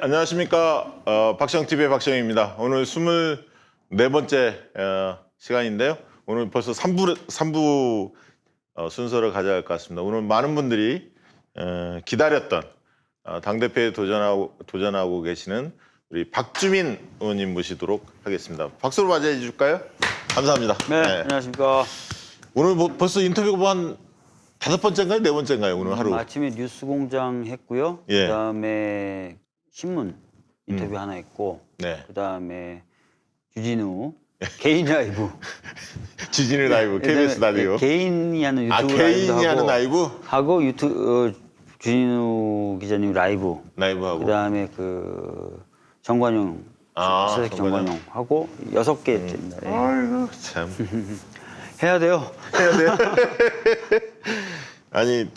안녕하십니까. 박시영TV의 박시영입니다. 오늘 24번째 시간인데요. 오늘 벌써 3부 순서를 가져야 할 것 같습니다. 오늘 많은 분들이 기다렸던 당대표에 도전하고 계시는 우리 박주민 의원님 모시도록 하겠습니다. 박수로 맞이해 줄까요? 감사합니다. 네, 안녕하십니까. 오늘 벌써 인터뷰가 한 5번째인가요? 4번째인가요? 오늘 하루. 아침에 뉴스공장 했고요. 예. 그다음에 신문 인터뷰 하나 했고, 네. 그다음에 주진우 개인 라이브. 지진의 라이브, KBS 라디오. 개인이 하는 유튜브 개인이 라이브도 하는 하고, 라이브? 하고 주진우 기자님 라이브. 라이브하고. 그다음에 그 정관용 수석 정관용. 정관용 하고 6개째입니다. 예. 아이고 참. 해야 돼요. 아니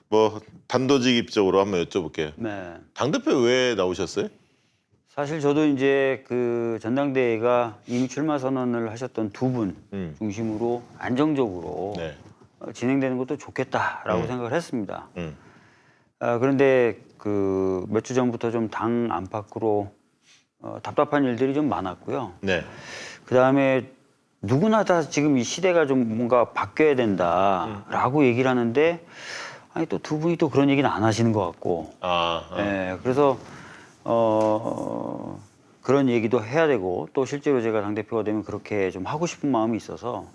뭐 단도직입적으로 한번 여쭤볼게요. 네. 당대표 왜 나오셨어요? 사실 저도 이제 그 전당대회가 이미 출마 선언을 하셨던 두 분 중심으로 안정적으로 네. 진행되는 것도 좋겠다라고 생각을 했습니다. 음. 그런데 그 몇 주 전부터 좀 당 안팎으로 답답한 일들이 좀 많았고요. 네. 그 다음에 누구나 다 지금 이 시대가 좀 뭔가 바뀌어야 된다라고 얘기를 하는데 아니 또 두 분이 또 그런 얘기는 안 하시는 것 같고. 예, 그래서 그런 얘기도 해야 되고 또 실제로 제가 당대표가 되면 그렇게 좀 하고 싶은 마음이 있어서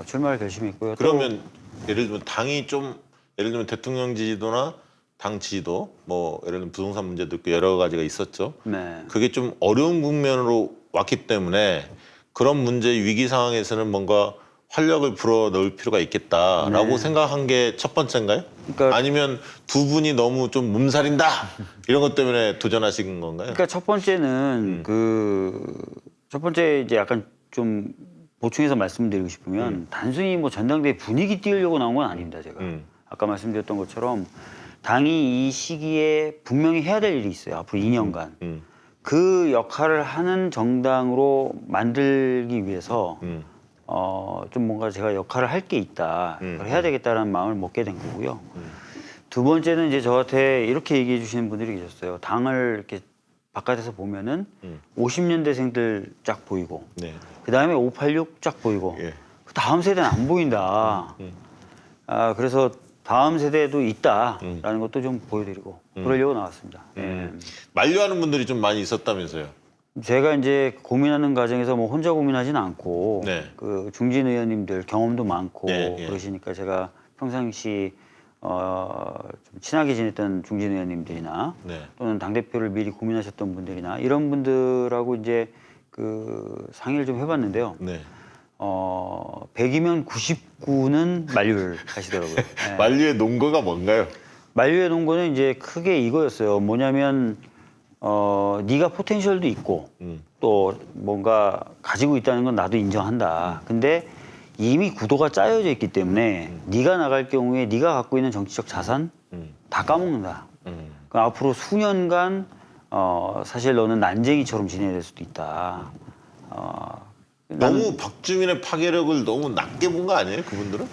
출마를 결심했고요. 그러면 예를 들면 당이 좀 예를 들면 대통령 지지도나 당 지지도 뭐 예를 들면 부동산 문제도 있고 여러 가지가 있었죠. 네. 그게 좀 어려운 국면으로 왔기 때문에 그런 문제 위기 상황에서는 뭔가 활력을 불어 넣을 필요가 있겠다라고 네. 생각한 게 첫 번째인가요? 그러니까, 아니면 두 분이 너무 좀 몸살인다 이런 것 때문에 도전하신 건가요? 그러니까 첫 번째는 첫 번째 이제 약간 좀 보충해서 말씀드리고 싶으면 단순히 뭐 전당대회 분위기 띄우려고 나온 건 아닙니다. 제가 아까 말씀드렸던 것처럼 당이 이 시기에 분명히 해야 될 일이 있어요. 앞으로 2년간. 그 역할을 하는 정당으로 만들기 위해서 좀 뭔가 제가 역할을 할 게 있다. 그걸 해야 되겠다라는 마음을 먹게 된 거고요. 두 번째는 이제 저한테 이렇게 얘기해 주시는 분들이 계셨어요. 당을 이렇게 바깥에서 보면은 50년대생들 쫙 보이고 네. 그다음에 586 쫙 보이고 예. 그 다음 세대는 안 보인다. 그래서 다음 세대도 있다라는 것도 좀 보여드리고 그러려고 나왔습니다. 예. 만류하는 분들이 좀 많이 있었다면서요? 제가 이제 고민하는 과정에서 뭐 혼자 고민하지는 않고 네. 그 중진 의원님들 경험도 많고 예, 예. 그러시니까 제가 평상시 좀 친하게 지냈던 중진 의원님들이나 네. 또는 당 대표를 미리 고민하셨던 분들이나 이런 분들하고 이제 그 상의를 좀 해봤는데요. 네. 100이면 99는 만류를 하시더라고요. 예. 만류의 논거가 뭔가요? 만류의 논거는 이제 크게 이거였어요. 뭐냐면 네가 포텐셜도 있고 또 뭔가 가지고 있다는 건 나도 인정한다. 근데 이미 구도가 짜여져 있기 때문에 네가 나갈 경우에 네가 갖고 있는 정치적 자산 다 까먹는다. 그러니까 앞으로 수년간 사실 너는 난쟁이처럼 지내야 될 수도 있다. 너무 박주민의 파괴력을 너무 낮게 본 거 아니에요? 그분들은?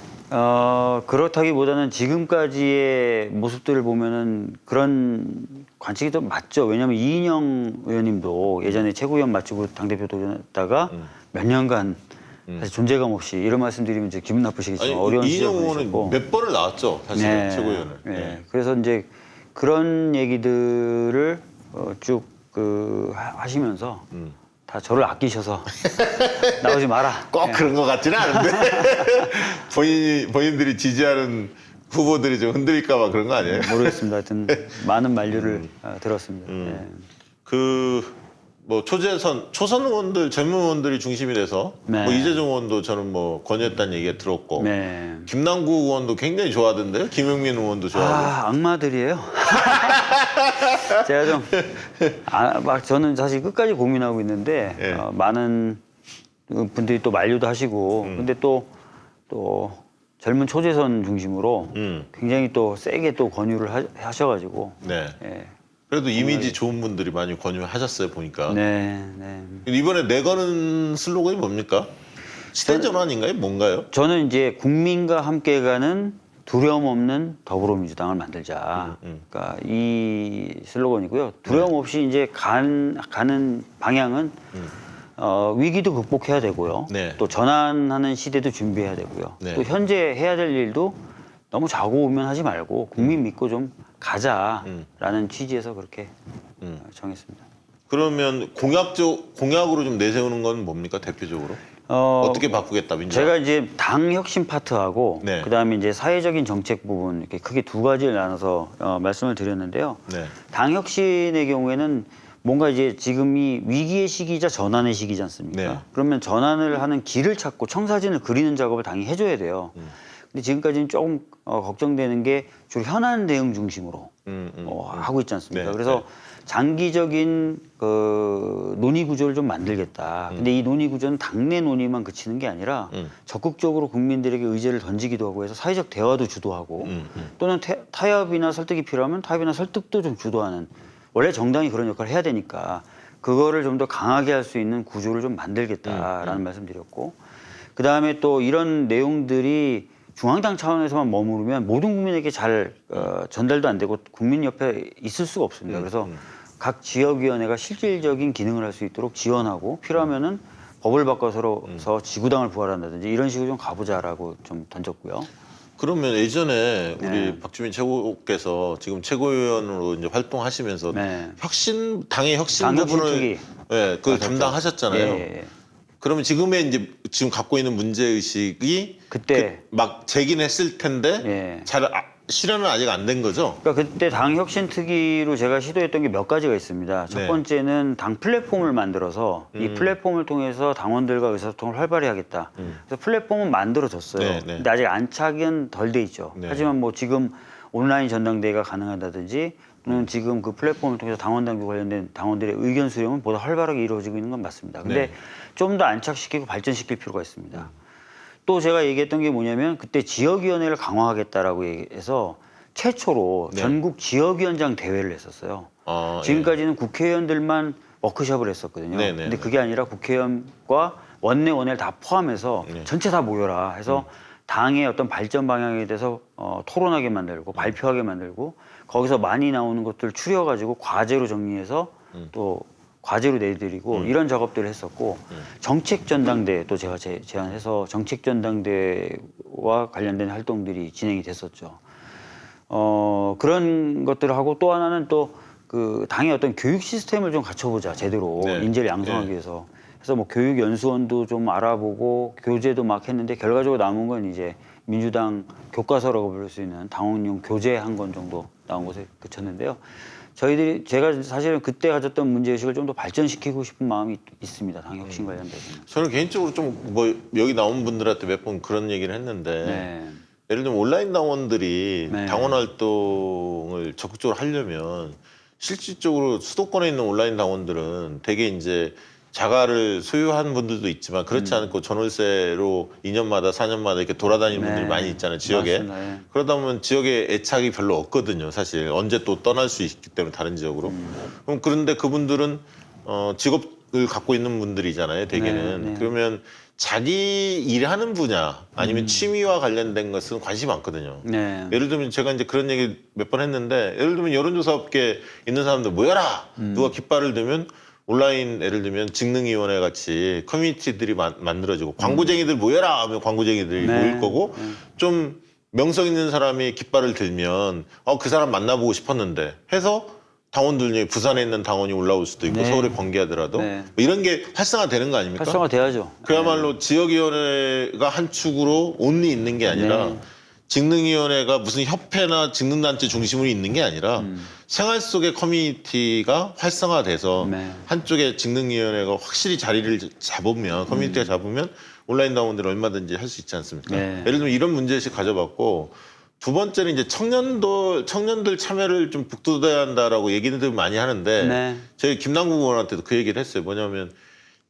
그렇다기보다는 지금까지의 모습들을 보면은 그런 관측이 더 맞죠. 왜냐하면 이인영 의원님도 예전에 최고위원 마치고 당대표 도전했다가 몇 년간 사실 존재감 없이 이런 말씀드리면 이제 기분 나쁘시겠지만 아니, 어려운 시절 이인영 의원은 보내셨고. 몇 번을 나왔죠, 사실은 네, 최고위원을. 네. 그래서 이제 그런 얘기들을 쭉 하시면서 다 저를 아끼셔서 나오지 마라. 꼭 네. 그런 것 같지는 않은데 본인들이 지지하는 후보들이 좀 흔들릴까 봐 그런 거 아니에요? 모르겠습니다. 하여튼 많은 만류를 들었습니다. 네. 뭐 초선 의원들, 젊은 의원들이 중심이 돼서 네. 뭐 이재정 의원도 저는 뭐 권유했다는 얘기가 들었고 네. 김남국 의원도 굉장히 좋아하던데요? 김용민 의원도 좋아하고. 악마들이에요. 제가 좀 막 저는 사실 끝까지 고민하고 있는데 예. 많은 분들이 또 만류도 하시고 근데 또 젊은 초재선 중심으로 굉장히 또 세게 또 권유를 하셔가지고 네. 예. 그래도 이미지 좋은 분들이 많이 권유하셨어요, 보니까. 네, 네. 이번에 내거는 슬로건이 뭡니까? 시대 전환인가요? 뭔가요? 저는 이제 국민과 함께 가는 두려움 없는 더불어민주당을 만들자. 그러니까 이 슬로건이고요. 두려움 없이 이제 가는 방향은 위기도 극복해야 되고요. 네. 또 전환하는 시대도 준비해야 되고요. 네. 또 현재 해야 될 일도 너무 좌고우면하지 말고 국민 믿고 좀 가자라는 취지에서 그렇게 정했습니다. 그러면 공약으로 좀 내세우는 건 뭡니까 대표적으로? 어떻게 바꾸겠다 민주당? 제가 이제 당 혁신 파트하고 네. 그다음에 이제 사회적인 정책 부분 이렇게 크게 두 가지를 나눠서 말씀을 드렸는데요. 네. 당 혁신의 경우에는 뭔가 이제 지금이 위기의 시기자 전환의 시기지 않습니까? 네. 그러면 전환을 하는 길을 찾고 청사진을 그리는 작업을 당이 해줘야 돼요. 근데 지금까지는 조금 걱정되는 게 주로 현안 대응 중심으로 하고 있지 않습니까? 네, 그래서 네. 장기적인 그 논의 구조를 좀 만들겠다. 근데 이 논의 구조는 당내 논의만 그치는 게 아니라 적극적으로 국민들에게 의제를 던지기도 하고 해서 사회적 대화도 주도하고 또는 타협이나 설득이 필요하면 타협이나 설득도 좀 주도하는 원래 정당이 그런 역할을 해야 되니까 그거를 좀 더 강하게 할 수 있는 구조를 좀 만들겠다라는 말씀드렸고 그다음에 또 이런 내용들이 중앙당 차원에서만 머무르면 모든 국민에게 잘 전달도 안 되고 국민 옆에 있을 수가 없습니다. 그래서 각 지역위원회가 실질적인 기능을 할 수 있도록 지원하고 필요하면은 법을 바꿔서 지구당을 부활한다든지 이런 식으로 좀 가보자라고 좀 던졌고요. 그러면 예전에 우리 네. 박주민 최고께서 지금 최고위원으로 이제 활동하시면서 네. 당의 혁신 당 혁신 부분을 특위. 그걸 담당하셨잖아요. 예. 그러면 지금 갖고 있는 문제 의식이 그때 막 제기는 했을 텐데 예. 잘 실현은 아직 안 된 거죠? 그러니까 그때 당 혁신 특위로 제가 시도했던 게 몇 가지가 있습니다. 첫 네. 번째는 당 플랫폼을 만들어서 이 플랫폼을 통해서 당원들과 의사소통을 활발히 하겠다. 그래서 플랫폼은 만들어졌어요. 네, 네. 근데 아직 안착은 덜 돼 있죠. 네. 하지만 뭐 지금 온라인 전당대회가 가능하다든지 또는 지금 그 플랫폼을 통해서 당원 당규 관련된 당원들의 의견 수렴은 보다 활발하게 이루어지고 있는 건 맞습니다. 근데 네. 좀 더 안착시키고 발전시킬 필요가 있습니다. 또 제가 얘기했던 게 뭐냐면 그때 지역위원회를 강화하겠다라고 해서 최초로 네. 전국 지역위원장 대회를 했었어요. 지금까지는 국회의원들만 워크숍을 했었거든요. 네, 네, 근데 네. 그게 아니라 국회의원과 원내 원외를 다 포함해서 네. 전체 다 모여라 해서 당의 어떤 발전 방향에 대해서 토론하게 만들고 발표하게 만들고 거기서 많이 나오는 것들 추려가지고 과제로 정리해서 또 과제로 내드리고 이런 작업들을 했었고 정책 전당대회 또 제가 제안해서 정책 전당대회와 관련된 활동들이 진행이 됐었죠. 그런 것들을 하고 또 하나는 또 그 당의 어떤 교육 시스템을 좀 갖춰보자 제대로 네. 인재를 양성하기 네. 위해서 그래서 뭐 교육 연수원도 좀 알아보고 교재도 막 했는데 결과적으로 남은 건 이제 민주당 교과서라고 부를 수 있는 당원용 교재 한 권 정도 나온 것에 그쳤는데요. 제가 사실은 그때 가졌던 문제의식을 좀 더 발전시키고 싶은 마음이 있습니다. 당 혁신 관련돼서는. 저는 개인적으로 좀 뭐 여기 나온 분들한테 몇 번 그런 얘기를 했는데 네. 예를 들면 온라인 당원들이 네. 당원 활동을 적극적으로 하려면 실질적으로 수도권에 있는 온라인 당원들은 대개 이제 자가를 소유한 분들도 있지만 그렇지 않고 전월세로 2년마다 4년마다 이렇게 돌아다니는 네. 분들이 많이 있잖아요, 지역에. 맞습니다. 예. 그러다 보면 지역에 애착이 별로 없거든요, 사실. 언제 또 떠날 수 있기 때문에 다른 지역으로. 그럼 그런데 그분들은 직업을 갖고 있는 분들이잖아요, 대개는. 네, 네. 그러면 자기 일하는 분야 아니면 취미와 관련된 것은 관심이 많거든요. 네. 예를 들면 제가 이제 그런 얘기 몇 번 했는데 예를 들면 여론조사업계 있는 사람들 모여라! 누가 깃발을 들면 온라인 예를 들면 직능위원회 같이 커뮤니티들이 만들어지고 광고쟁이들 모여라 하면 광고쟁이들이 네. 모일 거고 좀 명성 있는 사람이 깃발을 들면 그 사람 만나보고 싶었는데 해서 당원들 중에 부산에 있는 당원이 올라올 수도 있고 네. 서울에 번개하더라도 네. 뭐 이런 게 활성화되는 거 아닙니까? 활성화돼야죠. 그야말로 지역위원회가 한 축으로 온리 있는 게 아니라 네. 직능위원회가 무슨 협회나 직능단체 중심으로 있는 게 아니라 생활 속의 커뮤니티가 활성화돼서 네. 한쪽에 직능위원회가 확실히 자리를 잡으면 커뮤니티가 잡으면 온라인 당원들이 얼마든지 할 수 있지 않습니까? 네. 예를 들면 이런 문제의식 가져봤고 두 번째는 이제 청년들 참여를 좀 북돋아야 한다라고 얘기들 많이 하는데 네. 저희 김남국 의원한테도 그 얘기를 했어요. 뭐냐면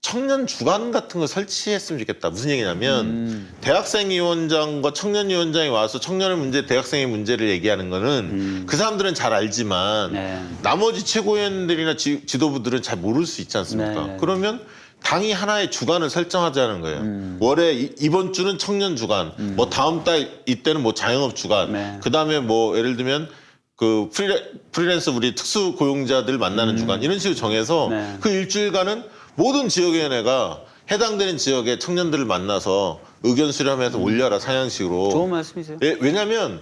청년 주간 같은 거 설치했으면 좋겠다. 무슨 얘기냐면 대학생위원장과 청년위원장이 와서 청년의 문제, 대학생의 문제를 얘기하는 거는 그 사람들은 잘 알지만 네. 나머지 최고위원들이나 지도부들은 잘 모를 수 있지 않습니까? 네. 그러면 당이 하나의 주간을 설정하자는 거예요. 월에 이번 주는 청년 주간, 뭐 다음 달 이때는 뭐 자영업 주간, 네. 그다음에 뭐 예를 들면 그 프리랜서 우리 특수 고용자들 만나는 주간 이런 식으로 정해서 네. 그 일주일간은 모든 지역위원회가 해당되는 지역의 청년들을 만나서 의견 수렴해서 올려라 상향식으로. 좋은 말씀이세요. 예, 왜냐하면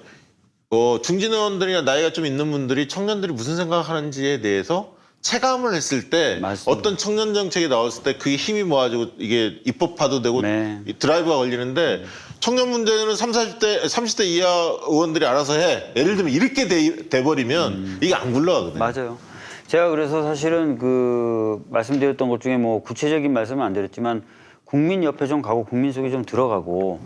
중진 의원들이나 나이가 좀 있는 분들이 청년들이 무슨 생각하는지에 대해서 체감을 했을 때 맞습니다. 어떤 청년 정책이 나왔을 때 그게 힘이 모아지고 이게 입법화도 되고 네. 이 드라이브가 걸리는데 청년 문제는 30대 이하 의원들이 알아서 해. 예를 들면 이렇게 돼버리면 이게 안 굴러가거든요. 맞아요. 제가 그래서 사실은 그 말씀드렸던 것 중에 뭐 구체적인 말씀은 안 드렸지만 국민 옆에 좀 가고 국민 속에 좀 들어가고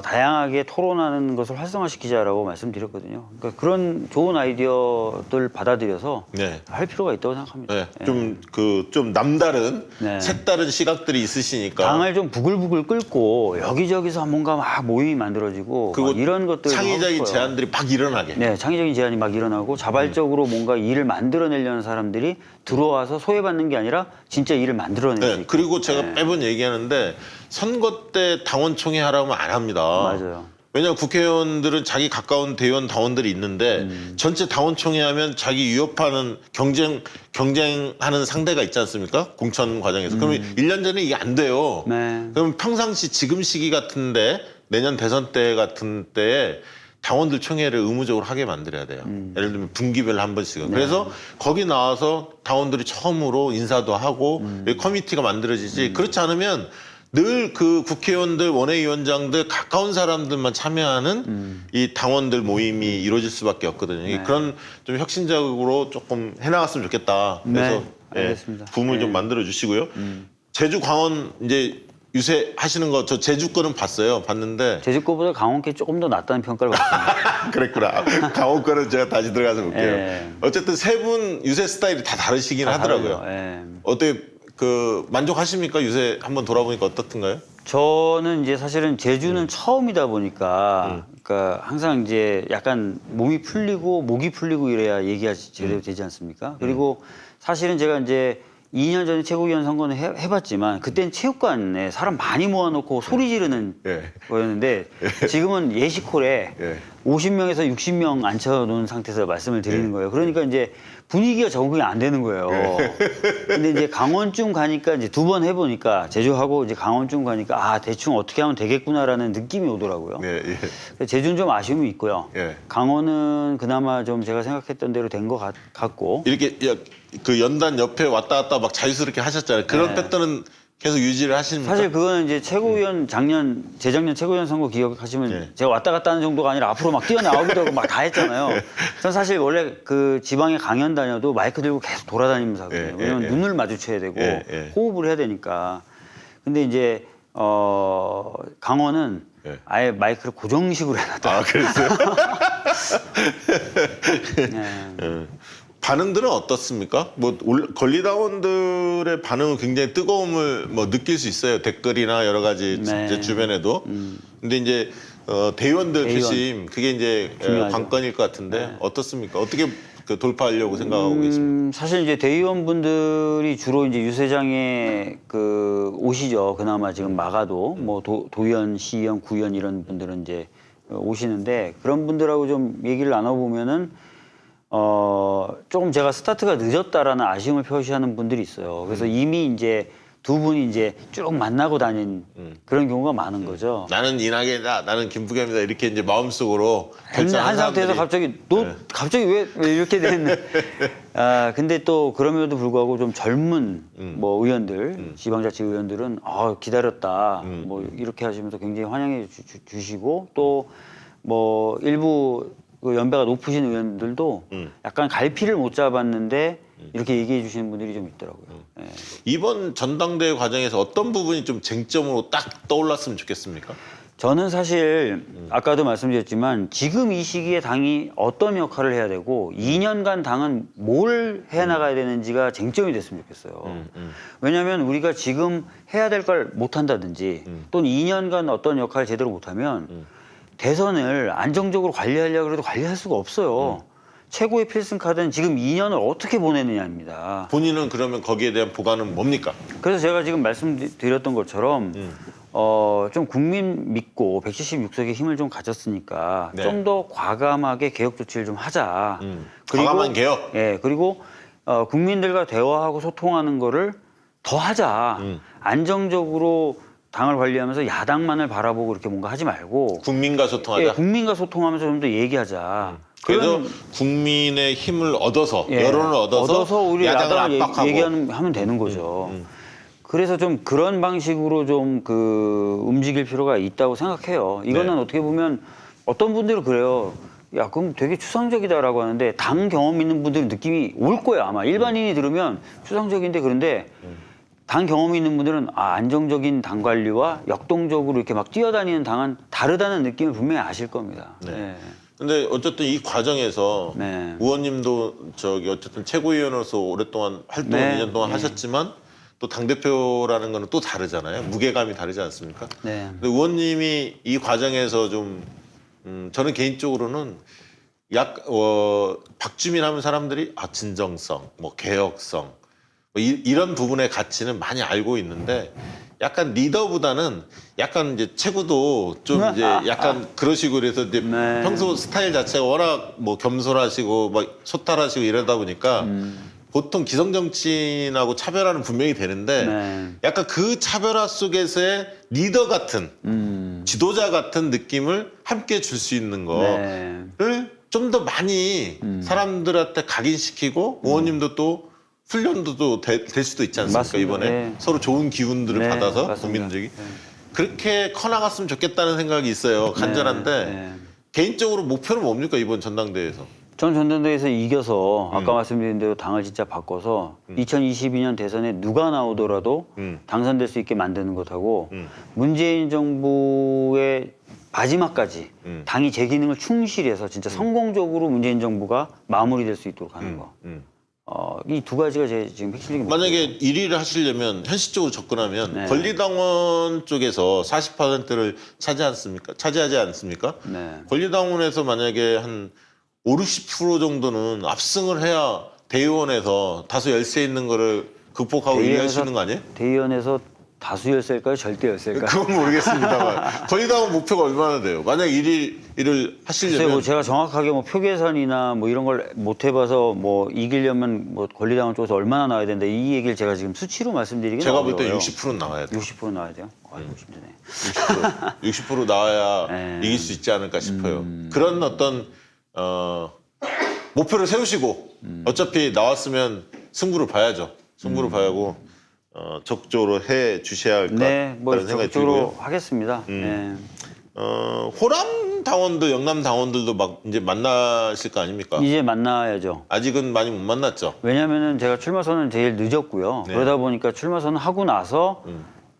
다양하게 토론하는 것을 활성화시키자라고 말씀드렸거든요. 그러니까 그런 좋은 아이디어들 받아들여서 네. 할 필요가 있다고 생각합니다. 네, 좀 남다른 네. 색다른 시각들이 있으시니까 당을 좀 부글부글 끓고 여기저기서 뭔가 막 모임이 만들어지고 그리고 막 이런 것들 창의적인 제안들이 막 일어나게. 네, 창의적인 제안이 막 일어나고 자발적으로 뭔가 일을 만들어내려는 사람들이 들어와서 소외받는 게 아니라 진짜 일을 만들어낼 수 네, 있고. 그리고 제가 매번 얘기하는데 선거 때 당원총회 하라면 안 합니다. 맞아요. 왜냐하면 국회의원들은 자기 가까운 대의원 당원들이 있는데 전체 당원총회 하면 자기 위협하는 경쟁하는 상대가 있지 않습니까? 공천 과정에서. 그러면 1년 전에 이게 안 돼요. 네. 그럼 평상시 지금 시기 같은데 내년 대선 때 같은 때에 당원들 총회를 의무적으로 하게 만들어야 돼요. 예를 들면 분기별로 한 번씩은. 그래서 거기 나와서 당원들이 처음으로 인사도 하고 커미티가 만들어지지. 그렇지 않으면 늘 그 국회의원들, 원외위원장들 가까운 사람들만 참여하는 이 당원들 모임이 이루어질 수밖에 없거든요. 그런 좀 혁신적으로 조금 해나갔으면 좋겠다. 그래서 네, 알겠습니다. 붐을 좀 만들어 주시고요. 제주, 강원 이제 유세하시는 거 저 제주 거는 봤어요. 봤는데 제주 거보다 강원 게 조금 더 낫다는 평가를 받습니다. 그랬구나. 강원 거는 제가 다시 들어가서 볼게요. 예. 어쨌든 세 분 유세 스타일이 다 다르시긴 하더라고요. 예. 어때 만족하십니까? 유세 한번 돌아보니까 어떻던가요? 저는 이제 사실은 제주는 처음이다 보니까 그러니까 항상 이제 약간 몸이 풀리고 목이 풀리고 이래야 얘기가 제대로 되지 않습니까? 그리고 사실은 제가 이제 2년 전에 최고위원 선거는 해봤지만 그때는 체육관에 사람 많이 모아놓고 소리 지르는 예. 거였는데 지금은 예시콜에 예. 50명에서 60명 앉혀놓은 상태에서 말씀을 드리는 거예요. 그러니까 이제 분위기가 적응이 안 되는 거예요. 근데 이제 강원쯤 가니까 이제 2번 해보니까 제주하고 이제 강원쯤 가니까 아 대충 어떻게 하면 되겠구나라는 느낌이 오더라고요. 예, 예. 제주는 좀 아쉬움이 있고요. 예. 강원은 그나마 좀 제가 생각했던 대로 된 것 같고. 이렇게 그 연단 옆에 왔다 갔다 막 자유스럽게 하셨잖아요. 그런 패턴은 계속 유지를 하십니까? 사실 그거는 이제 최고위원 재작년 최고위원 선거 기억하시면 예. 제가 왔다 갔다 하는 정도가 아니라 앞으로 막 뛰어나오기도 하고 막 다 했잖아요. 전 사실 원래 그 지방에 강연 다녀도 마이크 들고 계속 돌아다니면서 하거든요. 예, 왜냐면 예. 눈을 마주쳐야 되고 예. 호흡을 해야 되니까. 근데 이제 강원은 예. 아예 마이크를 고정식으로 해놨다. 아, 그랬어요? 네. 예. 반응들은 어떻습니까? 뭐 권리당원들의 반응은 굉장히 뜨거움을 뭐 느낄 수 있어요. 댓글이나 여러 가지 네. 제 주변에도. 근데 이제 대의원들 대의원. 표심 그게 이제 중요하죠. 관건일 것 같은데 어떻습니까? 어떻게 그 돌파하려고 생각하고 계십니까? 사실 이제 대의원분들이 주로 이제 유세장에 오시죠. 그나마 지금 막아도 뭐 도의원, 시의원, 구의원 이런 분들은 이제 오시는데 그런 분들하고 좀 얘기를 나눠보면은 조금 제가 스타트가 늦었다라는 아쉬움을 표시하는 분들이 있어요. 그래서 이미 이제 두 분이 이제 쭉 만나고 다닌 그런 경우가 많은 거죠. 나는 이낙연이다, 나는 김부겸이다 이렇게 이제 마음속으로 결정한 한 상태에서 사람들이 갑자기 왜 이렇게 됐는? 근데 또 그럼에도 불구하고 좀 젊은 뭐 의원들, 지방자치 의원들은 기다렸다, 뭐 이렇게 하시면서 굉장히 환영해 주시고 또 뭐 일부 그 연배가 높으신 의원들도 약간 갈피를 못 잡았는데 이렇게 얘기해 주시는 분들이 좀 있더라고요. 예. 이번 전당대회 과정에서 어떤 부분이 좀 쟁점으로 딱 떠올랐으면 좋겠습니까? 저는 사실 아까도 말씀드렸지만 지금 이 시기에 당이 어떤 역할을 해야 되고 2년간 당은 뭘 해나가야 되는지가 쟁점이 됐으면 좋겠어요. 왜냐하면 우리가 지금 해야 될 걸 못한다든지 또는 2년간 어떤 역할을 제대로 못하면 대선을 안정적으로 관리하려고 해도 관리할 수가 없어요. 최고의 필승 카드는 지금 2년을 어떻게 보내느냐입니다. 본인은 그러면 거기에 대한 보관은 뭡니까? 그래서 제가 지금 말씀드렸던 것처럼 좀 국민 믿고 176석의 힘을 좀 가졌으니까 네. 좀 더 과감하게 개혁 조치를 좀 하자. 과감한 개혁? 예, 그리고 국민들과 대화하고 소통하는 거를 더 하자. 안정적으로 당을 관리하면서 야당만을 바라보고 이렇게 뭔가 하지 말고 국민과 소통하자. 예, 국민과 소통하면서 좀 더 얘기하자. 그래서 그런, 국민의 힘을 얻어서 예, 여론을 얻어서 우리 야당을 야당을 압박하고 얘기하면 되는 거죠. 그래서 좀 그런 방식으로 좀 움직일 필요가 있다고 생각해요. 이거는 네. 어떻게 보면 어떤 분들은 그래요. 야, 그럼 되게 추상적이다라고 하는데 당 경험 있는 분들은 느낌이 올 거야. 아마 일반인이 들으면 추상적인데 그런데 당 경험이 있는 분들은 안정적인 당 관리와 역동적으로 이렇게 막 뛰어다니는 당은 다르다는 느낌을 분명히 아실 겁니다. 네. 네. 근데 어쨌든 이 과정에서 네. 의원님도 어쨌든 최고위원으로서 오랫동안 활동을 네. 2년 동안 네. 하셨지만 또 당대표라는 거는 또 다르잖아요. 무게감이 다르지 않습니까? 네. 근데 의원님이 이 과정에서 좀 저는 개인적으로는 박주민 하면 사람들이 진정성, 뭐 개혁성 뭐 이런 부분의 가치는 많이 알고 있는데 약간 리더보다는 약간 이제 최고도 좀 이제 약간 그러시고 그래서 이제 네. 평소 스타일 자체가 워낙 뭐 겸손하시고 막 소탈하시고 이러다 보니까 보통 기성 정치인하고 차별화는 분명히 되는데 네. 약간 그 차별화 속에서의 리더 같은 지도자 같은 느낌을 함께 줄 수 있는 네. 거를 좀 더 많이 사람들한테 각인시키고 의원님도 또 훈련도 또 될 수도 있지 않습니까? 맞습니다. 이번에 네. 서로 좋은 기운들을 네, 받아서 맞습니다. 국민들이 그렇게 커나갔으면 좋겠다는 생각이 있어요. 간절한데 네. 개인적으로 목표는 뭡니까 이번 전당대회에서? 전 전당대회에서 이겨서 아까 말씀드린 대로 당을 진짜 바꿔서 2022년 대선에 누가 나오더라도 당선될 수 있게 만드는 것하고 문재인 정부의 마지막까지 당이 제 기능을 충실히 해서 진짜 성공적으로 문재인 정부가 마무리될 수 있도록 하는 거. 이 두 가지가 제 지금 핵심적인 만약에 1위를 하시려면 현실적으로 접근하면 네. 권리당원 쪽에서 40%를 차지하지 않습니까? 네. 권리당원에서 만약에 한 50, 60% 정도는 압승을 해야 대의원에서 다수 열세 있는 거를 극복하고 1위 할 수 있는 거 아니에요? 대의원에서 다수 열세일까요? 절대 열세일까요? 그건 모르겠습니다만 권리당원 목표가 얼마나 돼요? 만약 1위를 글쎄요, 하시려면 뭐 제가 정확하게 뭐 표 계산이나 뭐 이런 걸 못 해봐서 뭐 이기려면 뭐 권리당원 쪽에서 얼마나 나와야 된다 이 얘기를 제가 지금 수치로 말씀드리긴 제가 볼 어려워요. 때 60%는 나와야 돼요. 60% 나와야 돼요? 아이고 힘드네. 60% 나와야 네. 이길 수 있지 않을까 싶어요. 그런 어떤 목표를 세우시고 어차피 나왔으면 승부를 봐야죠. 승부를 봐야고 적극적으로 해 주셔야 할 것 네, 뭐 같다는 생각이 적극적으로 들고요. 하겠습니다. 네. 호남 당원들, 영남 당원들도 막 이제 만나실 거 아닙니까? 이제 만나야죠. 아직은 많이 못 만났죠. 왜냐면은 제가 출마 선언 제일 늦었고요. 네. 그러다 보니까 출마 선언 하고 나서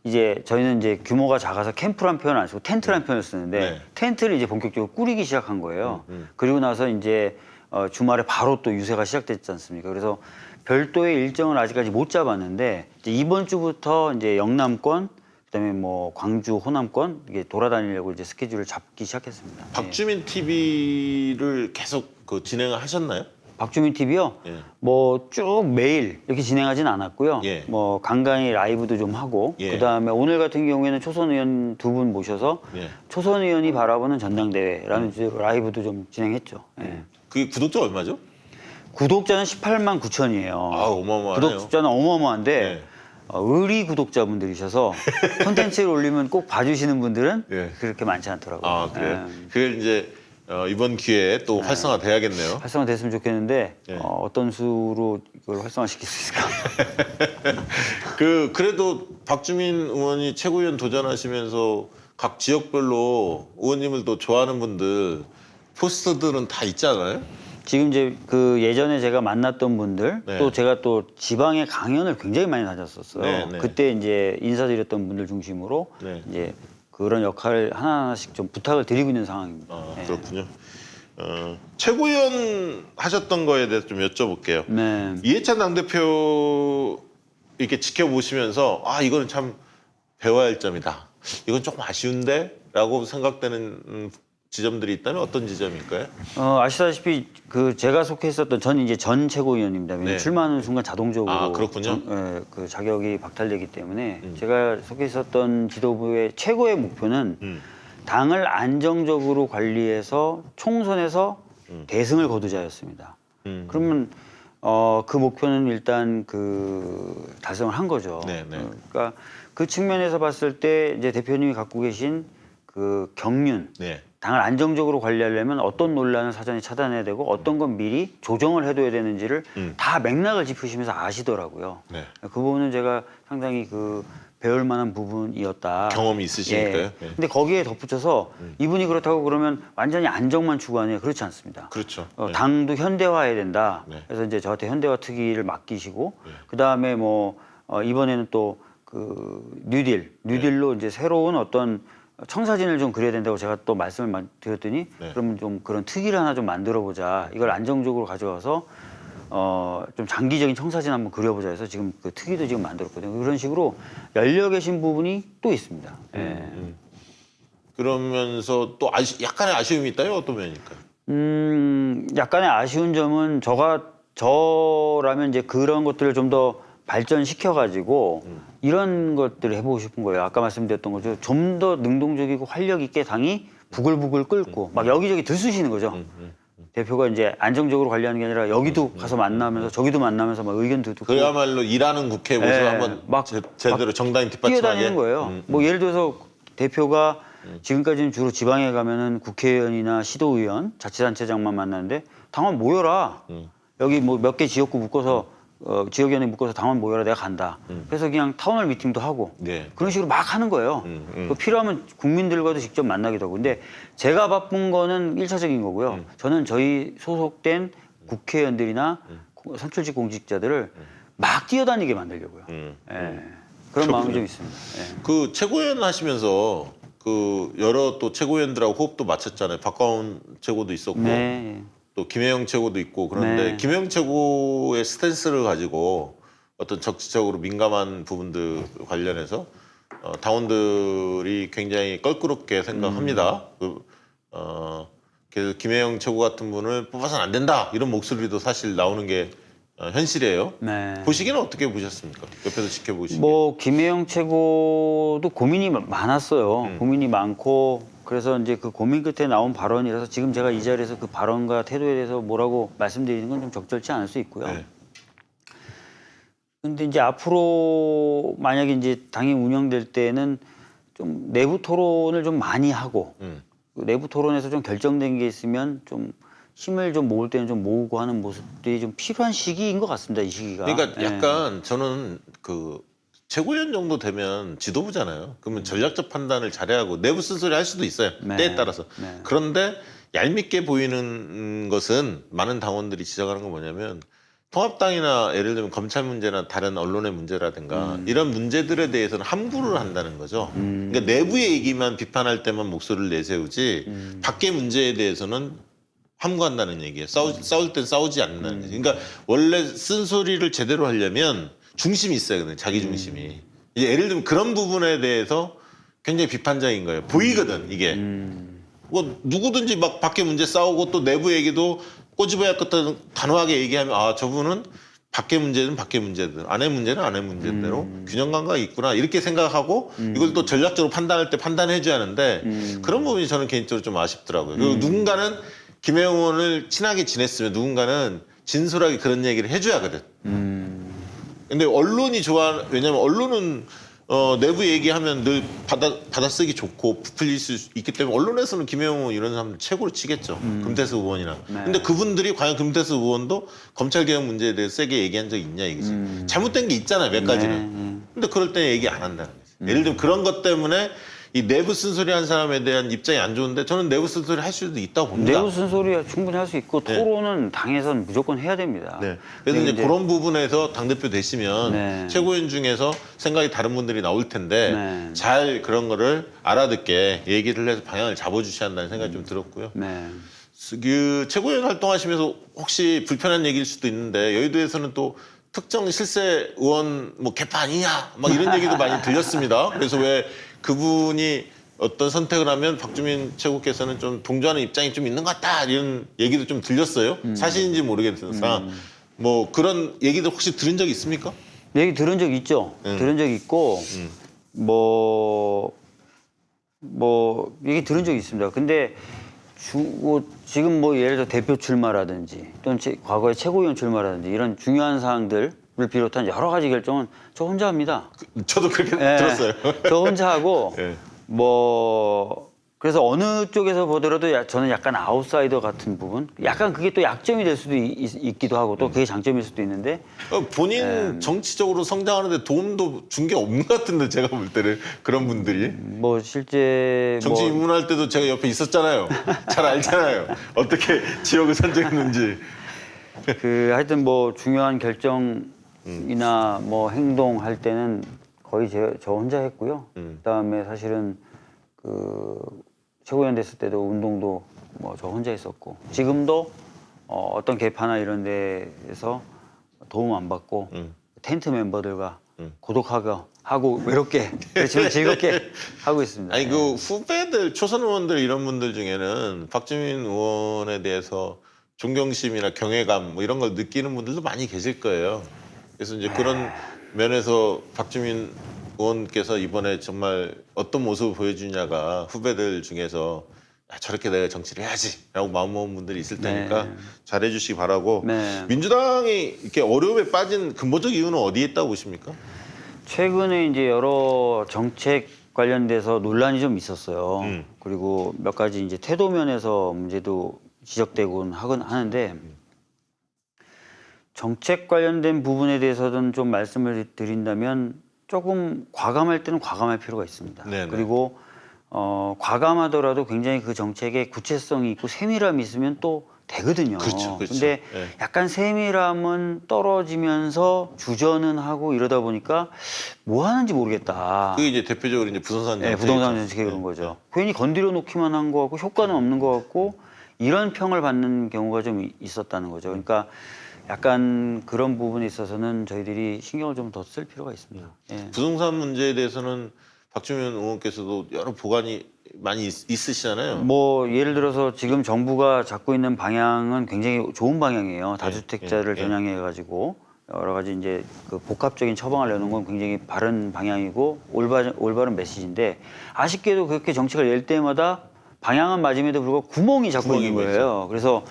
이제 저희는 이제 규모가 작아서 캠프란 표현 안 쓰고 텐트란 표현을 쓰는데 네. 텐트를 이제 본격적으로 꾸리기 시작한 거예요. 그리고 나서 이제 주말에 바로 또 유세가 시작됐지 않습니까? 그래서 별도의 일정을 아직까지 못 잡았는데 이제 이번 주부터 이제 영남권 그다음에 뭐 광주, 호남권 이게 돌아다니려고 이제 스케줄을 잡기 시작했습니다. 박주민 TV를 계속 진행을 하셨나요? 박주민 TV요. 예. 뭐 쭉 매일 이렇게 진행하진 않았고요. 예. 뭐 간간히 라이브도 좀 하고 예. 그다음에 오늘 같은 경우에는 초선 의원 두 분 모셔서 예. 초선 의원이 바라보는 전당대회라는 주제로 라이브도 좀 진행했죠. 예. 그 구독자 얼마죠? 구독자는 18만 9천이에요. 어마어마하네요. 구독자는 어마어마한데 예. 의리 구독자분들이셔서 콘텐츠를 올리면 꼭 봐주시는 분들은 예. 그렇게 많지 않더라고요. 그래요? 예. 그게 이제 이번 기회에 또 활성화돼야겠네요. 활성화됐으면 좋겠는데 예. 어떤 수로 이걸 활성화시킬 수 있을까? 그래도 박주민 의원이 최고위원 도전하시면서 각 지역별로 의원님을 또 좋아하는 분들 포스터들은 다 있잖아요. 지금 이제 그 예전에 제가 만났던 분들 네. 또 제가 또 지방에 강연을 굉장히 많이 다녔었어요. 네, 네. 그때 이제 인사드렸던 분들 중심으로 네. 이제 그런 역할을 하나하나씩 좀 부탁을 드리고 있는 상황입니다. 네. 그렇군요. 최고위원 하셨던 거에 대해서 좀 여쭤볼게요. 네. 이해찬 당대표 이렇게 지켜보시면서 이거는 참 배워야 할 점이다. 이건 조금 아쉬운데? 라고 생각되는 지점들이 있다면 어떤 지점일까요? 아시다시피 그 제가 속했었던 전 이제 전 최고위원입니다. 왜냐면 네. 출마하는 순간 자동적으로 그렇군요. 그 자격이 박탈되기 때문에 제가 속했었던 지도부의 최고의 목표는 당을 안정적으로 관리해서 총선에서 대승을 거두자였습니다. 그러면 그 목표는 일단 그 달성을 한 거죠. 네. 그러니까 그 측면에서 봤을 때 이제 대표님이 갖고 계신 그 경륜, 네. 당을 안정적으로 관리하려면 어떤 논란을 사전에 차단해야 되고 어떤 건 미리 조정을 해둬야 되는지를 다 맥락을 짚으시면서 아시더라고요. 네. 그 부분은 제가 상당히 그 배울 만한 부분이었다. 경험이 있으시니까요. 예. 네. 근데 거기에 덧붙여서 이분이 그렇다고 그러면 완전히 안정만 추구하냐 그렇지 않습니다. 그렇죠. 네. 당도 현대화해야 된다. 네. 그래서 이제 저한테 현대화 특위를 맡기시고 그 다음에 뭐 이번에는 또 그 뉴딜로 이제 새로운 어떤 청사진을 좀 그려야 된다고 제가 또 말씀을 드렸더니 네. 그러면 좀 그런 특위를 하나 좀 만들어 보자. 이걸 안정적으로 가져와서 좀 장기적인 청사진 한번 그려보자 해서 지금 그 특위도 지금 만들었거든요. 그런 식으로 열려 계신 부분이 또 있습니다. 예. 그러면서 또 약간의 아쉬움이 있다요? 어떤 면일까요? 약간의 아쉬운 점은 저라면 이제 그런 것들을 좀 더 발전시켜가지고 이런 것들을 해보고 싶은 거예요. 아까 말씀드렸던 거죠. 좀 더 능동적이고 활력 있게 당이 부글부글 끓고 막 여기저기 들쑤시는 거죠. 대표가 이제 안정적으로 관리하는 게 아니라 여기도 가서 만나면서 저기도 만나면서 막 의견도 듣고 그야말로 일하는 국회 모습 네, 한번 막 제대로 정당히 뒷받침하게 뛰어다니는 거예요. 뭐 예를 들어서 대표가 지금까지는 주로 지방에 가면은 국회의원이나 시도의원, 자치단체장만 만나는데 당원 모여라. 여기 뭐 몇 개 지역구 묶어서 지역위원회 묶어서 당원 모여라 내가 간다. 그래서 그냥 타운홀 미팅도 하고 네. 그런 식으로 막 하는 거예요. 그 필요하면 국민들과도 직접 만나기도 하고. 근데 제가 바쁜 거는 1차적인 거고요. 저는 저희 소속된 국회의원들이나 선출직 공직자들을 막 뛰어다니게 만들려고요. 예. 그런 마음이 좀 있습니다. 예. 그 최고위원 하시면서 그 여러 또 최고위원들하고 호흡도 맞췄잖아요. 박광원 최고도 있었고 네. 또 김혜영 최고도 있고 그런데 네. 김혜영 최고의 스탠스를 가지고 어떤 정치적으로 민감한 부분들 관련해서 당원들이 굉장히 껄끄럽게 생각합니다. 그래서 김혜영 최고 같은 분을 뽑아서는 안 된다 이런 목소리도 사실 나오는 게 현실이에요. 네. 보시기는 어떻게 보셨습니까? 옆에서 지켜보시기. 뭐 김혜영 최고도 고민이 많았어요. 고민이 많고 그래서 이제 그 고민 끝에 나온 발언이라서 지금 제가 이 자리에서 그 발언과 태도에 대해서 뭐라고 말씀드리는 건 좀 적절치 않을 수 있고요. 네. 근데 이제 앞으로 만약에 이제 당이 운영될 때는 좀 내부 토론을 좀 많이 하고 그 내부 토론에서 좀 결정된 게 있으면 좀 힘을 좀 모을 때는 좀 모으고 하는 모습들이 좀 필요한 시기인 것 같습니다. 이 시기가. 그러니까 예. 약간 저는 그 최고위원 정도 되면 지도부잖아요. 그러면 전략적 판단을 잘해야 하고 내부 쓴소리 할 수도 있어요. 네. 때에 따라서. 네. 그런데 얄밉게 보이는 것은 많은 당원들이 지적하는 건 뭐냐면 통합당이나 예를 들면 검찰 문제나 다른 언론의 문제라든가 이런 문제들에 대해서는 함구를 한다는 거죠. 그러니까 내부의 얘기만 비판할 때만 목소리를 내세우지 밖의 문제에 대해서는 함구한다는 얘기예요. 싸울 땐 싸우지 않는다는 거죠. 그러니까 원래 쓴소리를 제대로 하려면 중심이 있어야 되거든요. 자기 중심이. 이제 예를 들면 그런 부분에 대해서 굉장히 비판적인 거예요. 보이거든 이게. 뭐 누구든지 막 밖에 문제 싸우고 또 내부 얘기도 꼬집어야 할 것들 단호하게 얘기하면 아 저분은 밖의 문제는 밖의 문제들, 안의 문제는 안의 문제대로 균형 감각이 있구나 이렇게 생각하고 이걸 또 전략적으로 판단할 때 판단해줘야 하는데 그런 부분이 저는 개인적으로 좀 아쉽더라고요. 그리고 누군가는 김혜영 의원을 친하게 지냈으면 누군가는 진솔하게 그런 얘기를 해줘야 하거든. 근데 언론이 왜냐면 언론은 내부 얘기하면 늘 받아쓰기 좋고 부풀릴 수 있기 때문에 언론에서는 김혜영 의원 이런 사람들 최고로 치겠죠. 금태섭 의원이나. 네. 근데 그분들이 과연 금태섭 의원도 검찰개혁 문제에 대해서 세게 얘기한 적이 있냐 이거지. 잘못된 게 있잖아요, 몇 가지는. 근데 그럴 때 얘기 안 한다는 거지. 예를 들면 그런 것 때문에 이 내부 쓴소리 한 사람에 대한 입장이 안 좋은데 저는 내부 쓴소리 할 수도 있다고 봅니다. 내부 쓴소리 충분히 할 수 있고 토론은 당에서는 무조건 해야 됩니다. 네. 그래서 이제 그런 부분에서 당대표 되시면 네. 최고위원 중에서 생각이 다른 분들이 나올 텐데 네. 잘 그런 거를 알아듣게 얘기를 해서 방향을 잡아주셔야 한다는 생각이 좀 들었고요. 네. 그 최고위원 활동하시면서 혹시 불편한 얘기일 수도 있는데 여의도에서는 또 특정 실세 의원 뭐 개파 아니냐 막 이런 얘기도 많이 들렸습니다. 그래서 왜 그분이 어떤 선택을 하면 박주민 최고께서는 좀 동조하는 입장이 좀 있는 것 같다 이런 얘기도 좀 들렸어요. 사실인지 모르겠으나 뭐 그런 얘기도 혹시 들은 적 있습니까? 얘기 들은 적 있죠. 들은 적 있고 뭐 얘기 들은 적 있습니다. 근데 지금 뭐 예를 들어 대표 출마라든지 또는 과거에 최고위원 출마라든지 이런 중요한 사항들을 비롯한 여러 가지 결정은 저 혼자 합니다. 저도 그렇게 예, 들었어요. 저 혼자 하고 예. 뭐 그래서 어느 쪽에서 보더라도 저는 약간 아웃사이더 같은 부분, 약간 그게 또 약점이 될 수도 있기도 하고 또 그게 장점일 수도 있는데 본인 정치적으로 성장하는데 도움도 준 게 없는 것 같은데 제가 볼 때는 그런 분들이 뭐 실제 정치 뭐 입문할 때도 제가 옆에 있었잖아요. 잘 알잖아요. 어떻게 지역을 선정했는지. 그 하여튼 뭐 중요한 결정이나 뭐 행동할 때는 거의 저 혼자 했고요. 그다음에 사실은 그 최고위원 됐을 때도 운동도 뭐 저 혼자 했었고 지금도 어떤 개파나 이런 데에서 도움 안 받고 텐트 멤버들과 고독하고 외롭게 그렇지만 즐겁게 하고 있습니다. 아니 예. 그 후배들 초선 의원들 이런 분들 중에는 박주민 의원에 대해서 존경심이나 경외감 뭐 이런 걸 느끼는 분들도 많이 계실 거예요. 그래서 이제 그런 면에서 박주민 의원께서 이번에 정말 어떤 모습을 보여주냐가 후배들 중에서 야, 저렇게 내가 정치를 해야지라고 마음먹은 분들이 있을 테니까 네. 잘해주시기 바라고. 네. 민주당이 이렇게 어려움에 빠진 근본적 이유는 어디에 있다고 보십니까? 최근에 이제 여러 정책 관련돼서 논란이 좀 있었어요. 그리고 몇 가지 이제 태도 면에서 문제도 지적되곤 하는데 정책 관련된 부분에 대해서는 좀 말씀을 드린다면 조금 과감할 때는 과감할 필요가 있습니다. 네네. 그리고 과감하더라도 굉장히 그 정책에 구체성이 있고 세밀함이 있으면 또 되거든요. 그렇죠, 그렇죠. 근데 예. 약간 세밀함은 떨어지면서 주저는 하고 이러다 보니까 뭐 하는지 모르겠다. 그게 이제 대표적으로 이제 부동산 네, 정책. 부동산 정책이 그런 거죠. 괜히 건드려 놓기만 한 거 같고 효과는 없는 거 같고 이런 평을 받는 경우가 좀 있었다는 거죠. 그러니까 약간 그런 부분에 있어서는 저희들이 신경을 좀 더 쓸 필요가 있습니다. 예. 부동산 문제에 대해서는 박주민 의원께서도 여러 보관이 많이 있으시잖아요. 뭐 예를 들어서 지금 정부가 잡고 있는 방향은 굉장히 좋은 방향이에요. 다주택자를 예. 겨냥해 가지고 여러 가지 이제 그 복합적인 처방을 내는 건 굉장히 바른 방향이고 올바른 메시지인데 아쉽게도 그렇게 정책을 낼 때마다 방향은 맞음에도 불구하고 구멍이 자꾸 구멍이 있는 거예요. 그래서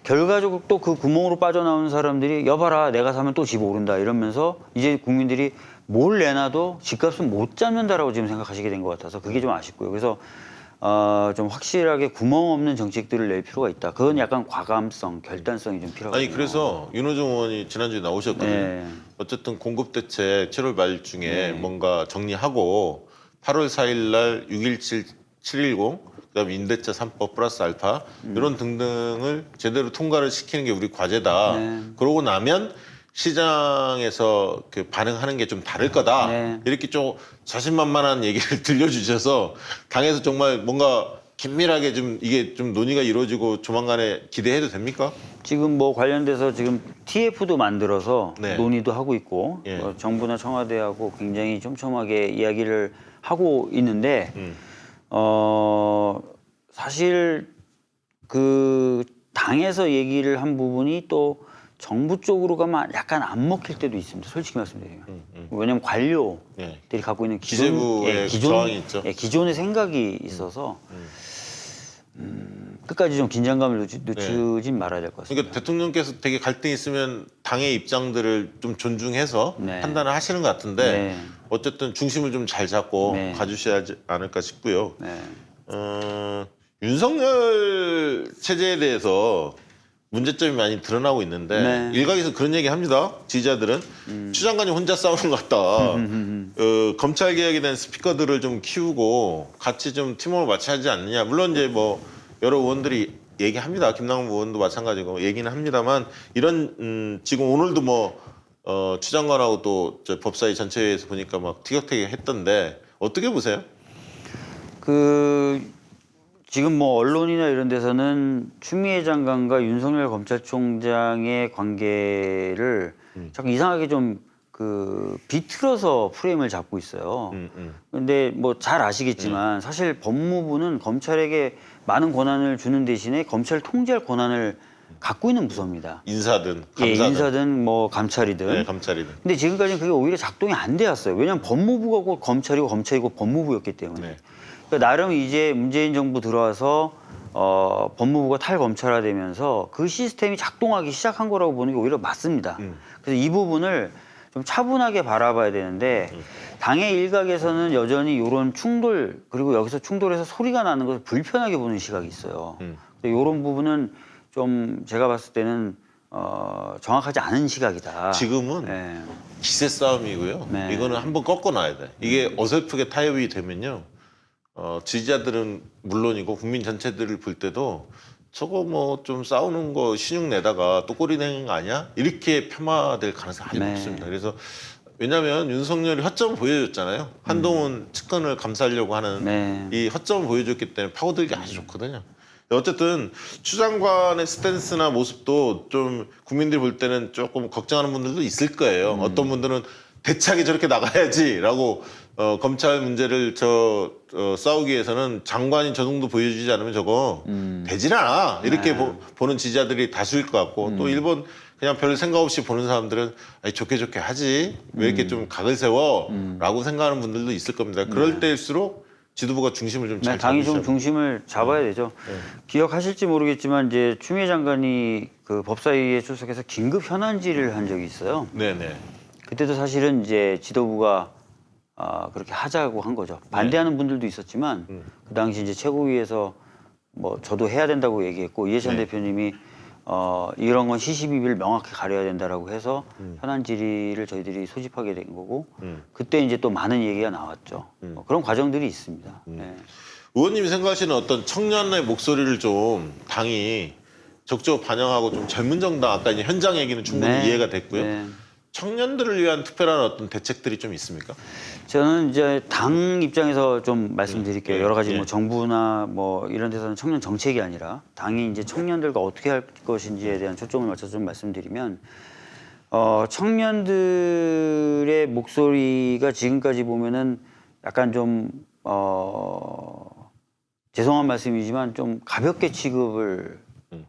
결과적으로 또 그 구멍으로 빠져나오는 사람들이 여봐라 내가 사면 또 집 오른다 이러면서 이제 국민들이 뭘 내놔도 집값은 못 잡는다라고 지금 생각하시게 된 것 같아서 그게 좀 아쉽고요. 그래서 좀 확실하게 구멍 없는 정책들을 낼 필요가 있다. 그건 약간 과감성, 결단성이 좀 필요하거든요. 아니 그래서 윤호중 의원이 지난주에 나오셨거든요. 네. 어쨌든 공급 대책 7월 말 중에 뭔가 정리하고 8월 4일 날 617, 710 그다음에 임대차 3법 플러스 알파 이런 등등을 제대로 통과를 시키는 게 우리 과제다. 네. 그러고 나면 시장에서 그 반응하는 게 좀 다를 거다. 네. 이렇게 좀 자신만만한 얘기를 들려주셔서 당에서 정말 뭔가 긴밀하게 좀 이게 좀 논의가 이루어지고 조만간에 기대해도 됩니까? 지금 뭐 관련돼서 지금 TF도 만들어서 네. 논의도 하고 있고 예. 정부나 청와대하고 굉장히 촘촘하게 이야기를 하고 있는데 사실 그 당에서 얘기를 한 부분이 또 정부 쪽으로 가면 약간 안 먹힐 때도 있습니다. 솔직히 말씀드리면. 왜냐하면 관료들이 예. 갖고 있는 기재부의 저항이 있죠. 기존의 생각이 있어서 끝까지 좀 긴장감을 늦추진 말아야 될 것 같습니다. 그러니까 대통령께서 되게 갈등이 있으면 당의 입장들을 좀 존중해서 네. 판단을 하시는 것 같은데 네. 어쨌든 중심을 좀 잘 잡고 네. 가주셔야 하지 않을까 싶고요. 네. 윤석열 체제에 대해서 문제점이 많이 드러나고 있는데 네. 일각에서 그런 얘기 합니다. 지지자들은 추 장관이 혼자 싸우는 것 같다. 검찰 개혁에 대한 스피커들을 좀 키우고 같이 좀 팀워크를 맞춰야 하지 않느냐. 물론 이제 뭐 여러 의원들이 얘기합니다. 김남국 의원도 마찬가지고 얘기는 합니다만 이런 지금 오늘도 뭐 추 장관하고 또 저 법사위 전체회의에서 보니까 막 티격태격했던데 어떻게 보세요? 지금 뭐 언론이나 이런 데서는 추미애 장관과 윤석열 검찰총장의 관계를 자꾸 이상하게 좀 그 비틀어서 프레임을 잡고 있어요. 근데 뭐 잘 아시겠지만 사실 법무부는 검찰에게 많은 권한을 주는 대신에 검찰을 통제할 권한을 갖고 있는 부서입니다. 인사든 예, 감사든 인사든 뭐 감찰이든. 네, 감찰이든. 근데 지금까지는 그게 오히려 작동이 안 되었어요. 왜냐하면 법무부가 곧 검찰이고 검찰이고 법무부였기 때문에. 네. 그러니까 나름 이제 문재인 정부 들어와서 법무부가 탈검찰화되면서 그 시스템이 작동하기 시작한 거라고 보는 게 오히려 맞습니다. 그래서 이 부분을 좀 차분하게 바라봐야 되는데 당의 일각에서는 여전히 이런 충돌 그리고 여기서 충돌해서 소리가 나는 것을 불편하게 보는 시각이 있어요. 이런 부분은 좀 제가 봤을 때는 정확하지 않은 시각이다. 지금은 네. 기세 싸움이고요. 네. 이거는 한번 꺾어놔야 돼. 이게 어설프게 타협이 되면요. 지지자들은 물론이고 국민 전체들을 볼 때도 저거 뭐 좀 싸우는 거 신용 내다가 또 꼬리 내는 거 아니야? 이렇게 폄하될 가능성이 아주 네. 높습니다. 그래서 왜냐하면 윤석열이 허점을 보여줬잖아요. 한동훈 측근을 감싸려고 하는 네. 이 허점을 보여줬기 때문에 파고들기 아주 좋거든요. 어쨌든 추 장관의 스탠스나 모습도 좀 국민들이 볼 때는 조금 걱정하는 분들도 있을 거예요. 어떤 분들은 대차게 저렇게 나가야지라고 검찰 문제를 싸우기 위해서는 장관이 저 정도 보여주지 않으면 저거 되질 않아 이렇게 보는 지지자들이 다수일 것 같고 또 일본 그냥 별 생각 없이 보는 사람들은 아니, 좋게 좋게 하지 왜 이렇게 좀 각을 세워라고 생각하는 분들도 있을 겁니다. 그럴 때일수록 지도부가 중심을 좀 잘 당이 좀 잡으셔야 중심을 잡아야 되죠. 기억하실지 모르겠지만 이제 추미애 장관이 그 법사위에 출석해서 긴급 현안 질의를 한 적이 있어요. 네네. 그때도 사실은 이제 지도부가 그렇게 하자고 한 거죠. 반대하는 분들도 있었지만 그 당시 이제 최고위에서 뭐 저도 해야 된다고 얘기했고 이해찬 네. 대표님이 이런 건 시시비비를 명확히 가려야 된다라고 해서 현안 질의를 저희들이 소집하게 된 거고 그때 이제 또 많은 얘기가 나왔죠. 그런 과정들이 있습니다. 네. 의원님이 생각하시는 어떤 청년의 목소리를 좀 당이 적극적으로 반영하고 좀 젊은 정당 아까 이제 현장 얘기는 충분히 네. 이해가 됐고요. 네. 청년들을 위한 특별한 어떤 대책들이 좀 있습니까? 저는 이제 당 입장에서 좀 말씀드릴게요. 여러 가지 예. 뭐 정부나 뭐 이런 데서는 청년 정책이 아니라 당이 이제 청년들과 어떻게 할 것인지에 대한 초점을 맞춰서 좀 말씀드리면 청년들의 목소리가 지금까지 보면은 약간 좀 죄송한 말씀이지만 좀 가볍게 취급을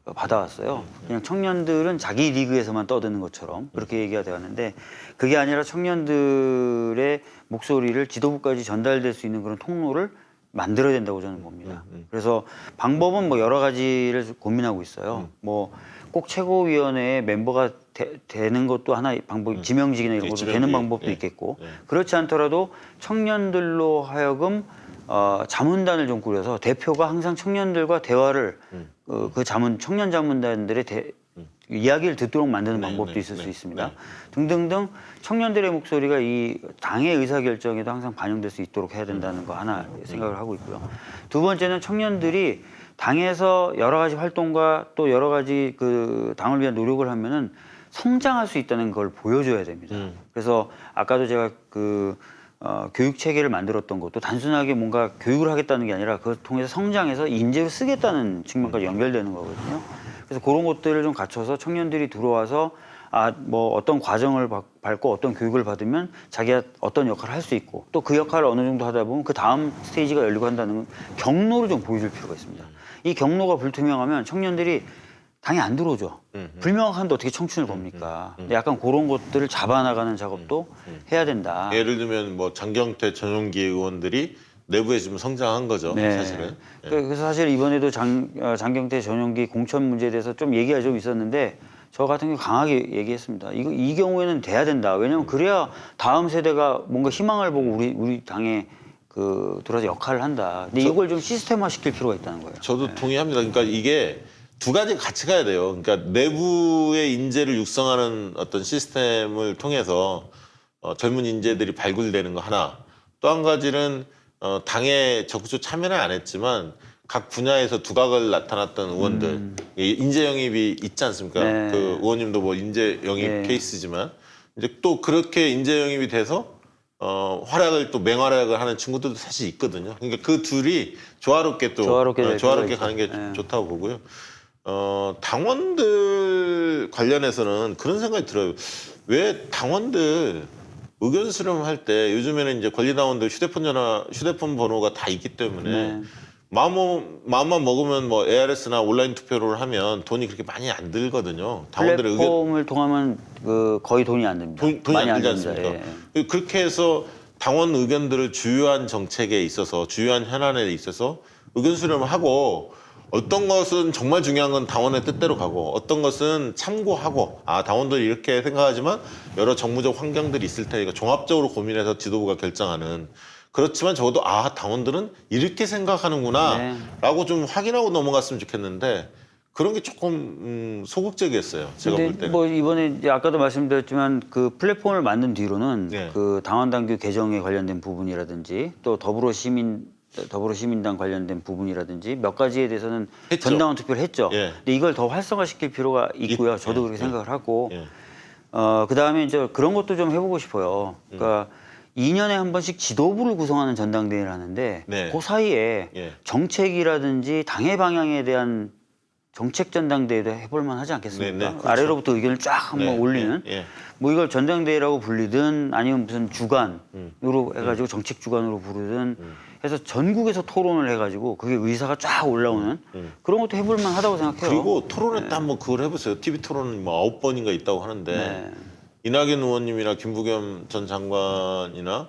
받아왔어요. 그냥 청년들은 자기 리그에서만 떠드는 것처럼 그렇게 얘기가 되었는데 그게 아니라 청년들의 목소리를 지도부까지 전달될 수 있는 그런 통로를 만들어야 된다고 저는 봅니다. 그래서 방법은 뭐 여러 가지를 고민하고 있어요. 뭐 꼭 최고위원회에 멤버가 되는 것도 하나의 방법, 지명직이나 이런 것도 되는 방법도 있겠고 그렇지 않더라도 청년들로 하여금 자문단을 좀 꾸려서 대표가 항상 청년들과 대화를 그 청년 자문단들의 이야기를 듣도록 만드는 방법도 있을 수 있습니다. 등등등 청년들의 목소리가 이 당의 의사결정에도 항상 반영될 수 있도록 해야 된다는 거 하나 생각을 하고 있고요. 두 번째는 청년들이 당에서 여러 가지 활동과 또 여러 가지 그 당을 위한 노력을 하면은 성장할 수 있다는 걸 보여줘야 됩니다. 그래서 아까도 제가 교육 체계를 만들었던 것도 단순하게 뭔가 교육을 하겠다는 게 아니라 그걸 통해서 성장해서 인재를 쓰겠다는 측면까지 연결되는 거거든요. 그래서 그런 것들을 좀 갖춰서 청년들이 들어와서 뭐 어떤 과정을 밟고 어떤 교육을 받으면 자기가 어떤 역할을 할 수 있고 또 그 역할을 어느 정도 하다 보면 그 다음 스테이지가 열리고 한다는 경로를 좀 보여줄 필요가 있습니다. 이 경로가 불투명하면 청년들이 당이 안 들어오죠. 불명확한데 어떻게 청춘을 겁니까? 근데 약간 그런 것들을 잡아나가는 작업도 해야 된다. 예를 들면 뭐 장경태 전용기 의원들이 내부에 좀 성장한 거죠. 네. 사실은. 그래서 사실 이번에도 장경태 전용기 공천 문제에 대해서 좀 얘기가 좀 있었는데 저 같은 경우 강하게 얘기했습니다. 이 경우에는 돼야 된다. 왜냐하면 그래야 다음 세대가 뭔가 희망을 보고 우리 당에 들어서 역할을 한다. 근데 이걸 좀 시스템화 시킬 필요가 있다는 거예요. 저도 동의합니다. 그러니까 이게 두 가지 같이 가야 돼요. 그러니까 내부의 인재를 육성하는 어떤 시스템을 통해서 젊은 인재들이 발굴되는 거 하나. 또 한 가지는 당에 적극적으로 참여는 안 했지만 각 분야에서 두각을 나타났던 의원들 인재 영입이 있지 않습니까? 네. 그 의원님도 뭐 인재 영입 네. 케이스지만 이제 또 그렇게 인재 영입이 돼서 활약을 또 맹활약을 하는 친구들도 사실 있거든요. 그러니까 그 둘이 조화롭게 조화롭게 가는 게 네. 좋다고 보고요. 당원들 관련해서는 그런 생각이 들어요. 왜 당원들 의견 수렴할 때 요즘에는 이제 권리당원들 휴대폰 번호가 다 있기 때문에 네. 마음만 먹으면 뭐 ARS나 온라인 투표를 하면 돈이 그렇게 많이 안 들거든요. 당원들의 의견 플랫폼을 통하면 그 거의 돈이 안 듭니다. 돈이 많이 안 들지 듭니다. 않습니까? 예. 그렇게 해서 당원 의견들을 주요한 정책에 있어서 주요한 현안에 있어서 의견 수렴을 하고 어떤 것은 정말 중요한 건 당원의 뜻대로 가고 어떤 것은 참고하고 당원들이 이렇게 생각하지만 여러 정무적 환경들이 있을 테니까 종합적으로 고민해서 지도부가 결정하는 그렇지만 적어도 당원들은 이렇게 생각하는구나 네. 라고 좀 확인하고 넘어갔으면 좋겠는데 그런 게 조금 소극적이었어요. 제가 볼 근데 때는. 뭐 이번에 이제 아까도 말씀드렸지만 그 플랫폼을 만든 뒤로는 네. 그 당원당규 개정에 관련된 부분이라든지 또 더불어시민당 관련된 부분이라든지 몇 가지에 대해서는 했죠. 전당원 투표를 했죠. 예. 근데 이걸 더 활성화시킬 필요가 있고요. 저도 예. 그렇게 생각을 하고 예. 그다음에 이제 그런 것도 좀 해보고 싶어요. 그러니까 2년에 한 번씩 지도부를 구성하는 전당대회를 하는데 네. 그 사이에 예. 정책이라든지 당의 방향에 대한 정책 전당대회도 해볼 만하지 않겠습니까? 네, 네, 그렇죠. 아래로부터 의견을 쫙 한번 네, 올리는 예, 예. 뭐 이걸 전당대회라고 불리든 아니면 무슨 주간으로 해가지고 정책 주간으로 부르든 해서 전국에서 토론을 해가지고 그게 의사가 쫙 올라오는 그런 것도 해볼 만하다고 생각해요. 그리고 토론회 때 한번 그걸 해보세요. TV 토론 뭐 9번인가 있다고 하는데 네. 이낙연 의원님이나 김부겸 전 장관이나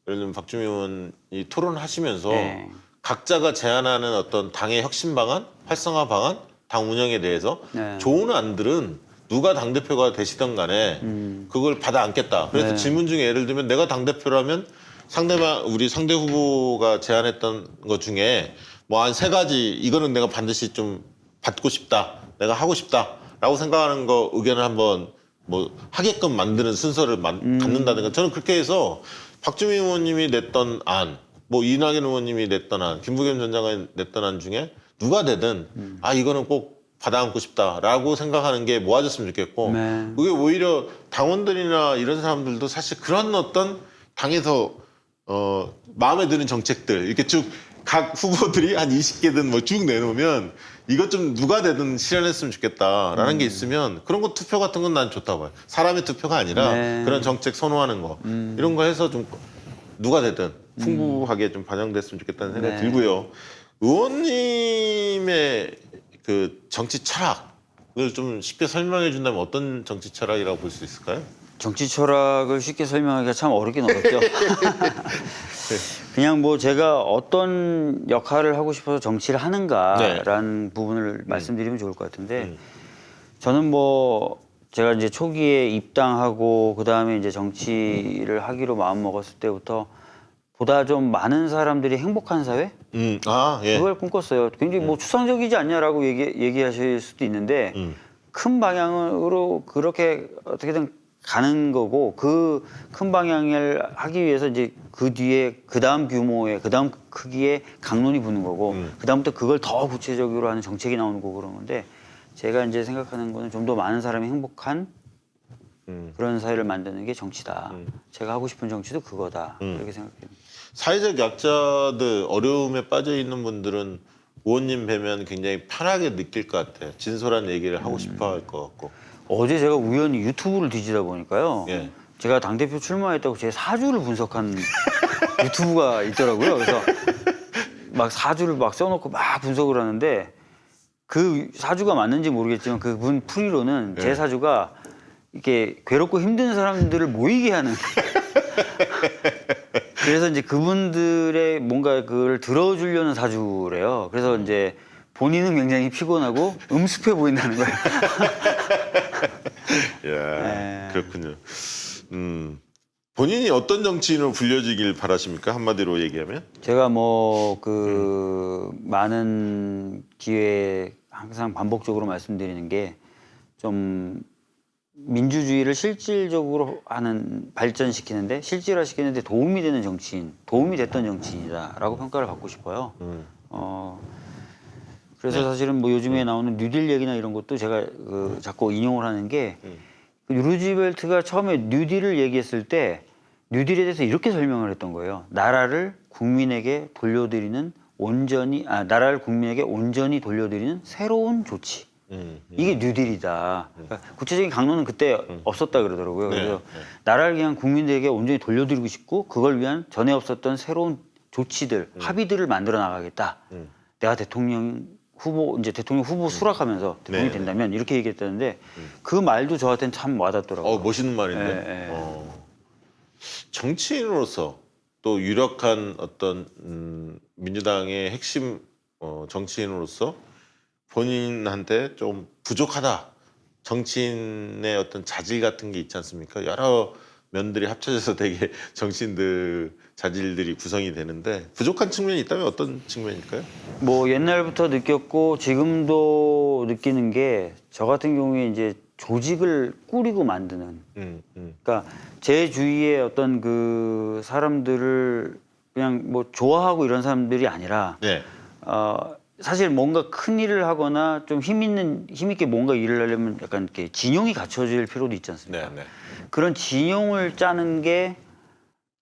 예를 들면 박주민 의원이 토론하시면서 네. 각자가 제안하는 어떤 당의 혁신 방안, 활성화 방안, 당 운영에 대해서 네. 좋은 안들은 누가 당대표가 되시던 간에 그걸 받아 안겠다. 그래서 네. 질문 중에 예를 들면 내가 당대표라면 우리 상대 후보가 제안했던 것 중에 뭐 한 3가지 이거는 내가 반드시 좀 받고 싶다. 내가 하고 싶다. 라고 생각하는 거 의견을 한번 뭐 하게끔 만드는 순서를 갖는다든가 저는 그렇게 해서 박주민 의원님이 냈던 안, 뭐 이낙연 의원님이 냈던 안, 김부겸 전 장관이 냈던 안 중에 누가 되든 이거는 꼭 받아안고 싶다라고 생각하는 게 모아졌으면 좋겠고 네. 그게 오히려 당원들이나 이런 사람들도 사실 그런 어떤 당에서 마음에 드는 정책들 이렇게 쭉 각 후보들이 한 20개든 뭐 쭉 내놓으면 이것 좀 누가 되든 실현했으면 좋겠다라는 게 있으면 그런 거 투표 같은 건 난 좋다고 봐요. 사람의 투표가 아니라 네. 그런 정책 선호하는 거 이런 거 해서 좀 누가 되든 풍부하게 좀 반영됐으면 좋겠다는 생각이 네. 들고요. 의원님의 그 정치 철학을 좀 쉽게 설명해 준다면 어떤 정치 철학이라고 볼 수 있을까요? 정치 철학을 쉽게 설명하기가 참 어렵긴 어렵죠. 그냥 뭐 제가 어떤 역할을 하고 싶어서 정치를 하는가라는 부분을 말씀드리면 좋을 것 같은데 저는 뭐 제가 이제 초기에 입당하고 그 다음에 이제 정치를 하기로 마음 먹었을 때부터 보다 좀 많은 사람들이 행복한 사회 예. 그걸 꿈꿨어요. 굉장히 뭐 추상적이지 않냐라고 얘기하실 수도 있는데 큰 방향으로 그렇게 어떻게든 가는 거고 그 큰 방향을 하기 위해서 이제 그 뒤에 그 다음 규모의 그 다음 크기의 강론이 붙는 거고 그 다음부터 그걸 더 구체적으로 하는 정책이 나오는 거고 그런 건데 제가 이제 생각하는 거는 좀 더 많은 사람이 행복한 그런 사회를 만드는 게 정치다. 제가 하고 싶은 정치도 그거다. 그렇게 생각해요. 사회적 약자들 어려움에 빠져 있는 분들은 의원님 뵈면 굉장히 편하게 느낄 것 같아요. 진솔한 얘기를 하고 싶어 할 것 같고. 어제 제가 우연히 유튜브를 뒤지다 보니까요. 예. 제가 당대표 출마했다고 제 사주를 분석한 유튜브가 있더라고요. 그래서 막 사주를 막 써놓고 막 분석을 하는데 그 사주가 맞는지 모르겠지만 그분 풀이로는 제 사주가 이렇게 괴롭고 힘든 사람들을 모이게 하는 그래서 이제 그분들의 뭔가 그걸 들어주려는 사주래요. 그래서 이제 본인은 굉장히 피곤하고 음습해 보인다는 거예요. 야, 그렇군요. 본인이 어떤 정치인으로 불려지길 바라십니까? 한마디로 얘기하면? 제가 뭐 그 많은 기회에 항상 반복적으로 말씀드리는 게 좀 민주주의를 실질적으로 하는 발전시키는데 실질화시키는데 도움이 되는 정치인, 도움이 됐던 정치인이다라고 평가를 받고 싶어요. 그래서 사실은 뭐 요즘에 나오는 뉴딜 얘기나 이런 것도 제가 그 자꾸 인용을 하는 게 루즈벨트가 처음에 뉴딜을 얘기했을 때 뉴딜에 대해서 이렇게 설명을 했던 거예요. 나라를 국민에게 온전히 돌려드리는 새로운 조치. 이게 뉴딜이다. 그러니까 구체적인 강론은 그때 없었다 그러더라고요. 네, 그래서 네. 나라를 그냥 국민들에게 온전히 돌려드리고 싶고 그걸 위한 전에 없었던 새로운 조치들, 합의들을 만들어 나가겠다. 내가 대통령 후보 수락하면서 대통령이 네, 된다면 이렇게 얘기했다는데 그 말도 저한테는 참 와닿더라고요. 멋있는 말인데. 예, 예. 정치인으로서 또 유력한 어떤 민주당의 핵심 정치인으로서 본인한테 좀 부족하다. 정치인의 어떤 자질 같은 게 있지 않습니까? 여러 면들이 합쳐져서 되게 정치인들 자질들이 구성이 되는데 부족한 측면이 있다면 어떤 측면일까요? 뭐 옛날부터 느꼈고 지금도 느끼는 게 저 같은 경우에 이제 조직을 꾸리고 만드는 그러니까 제 주위에 어떤 그 사람들을 그냥 뭐 좋아하고 이런 사람들이 아니라 네. 사실 뭔가 큰 일을 하거나 좀 힘 있게 뭔가 일을 하려면 약간 이렇게 진용이 갖춰질 필요도 있지 않습니까? 네, 네. 그런 진용을 짜는 게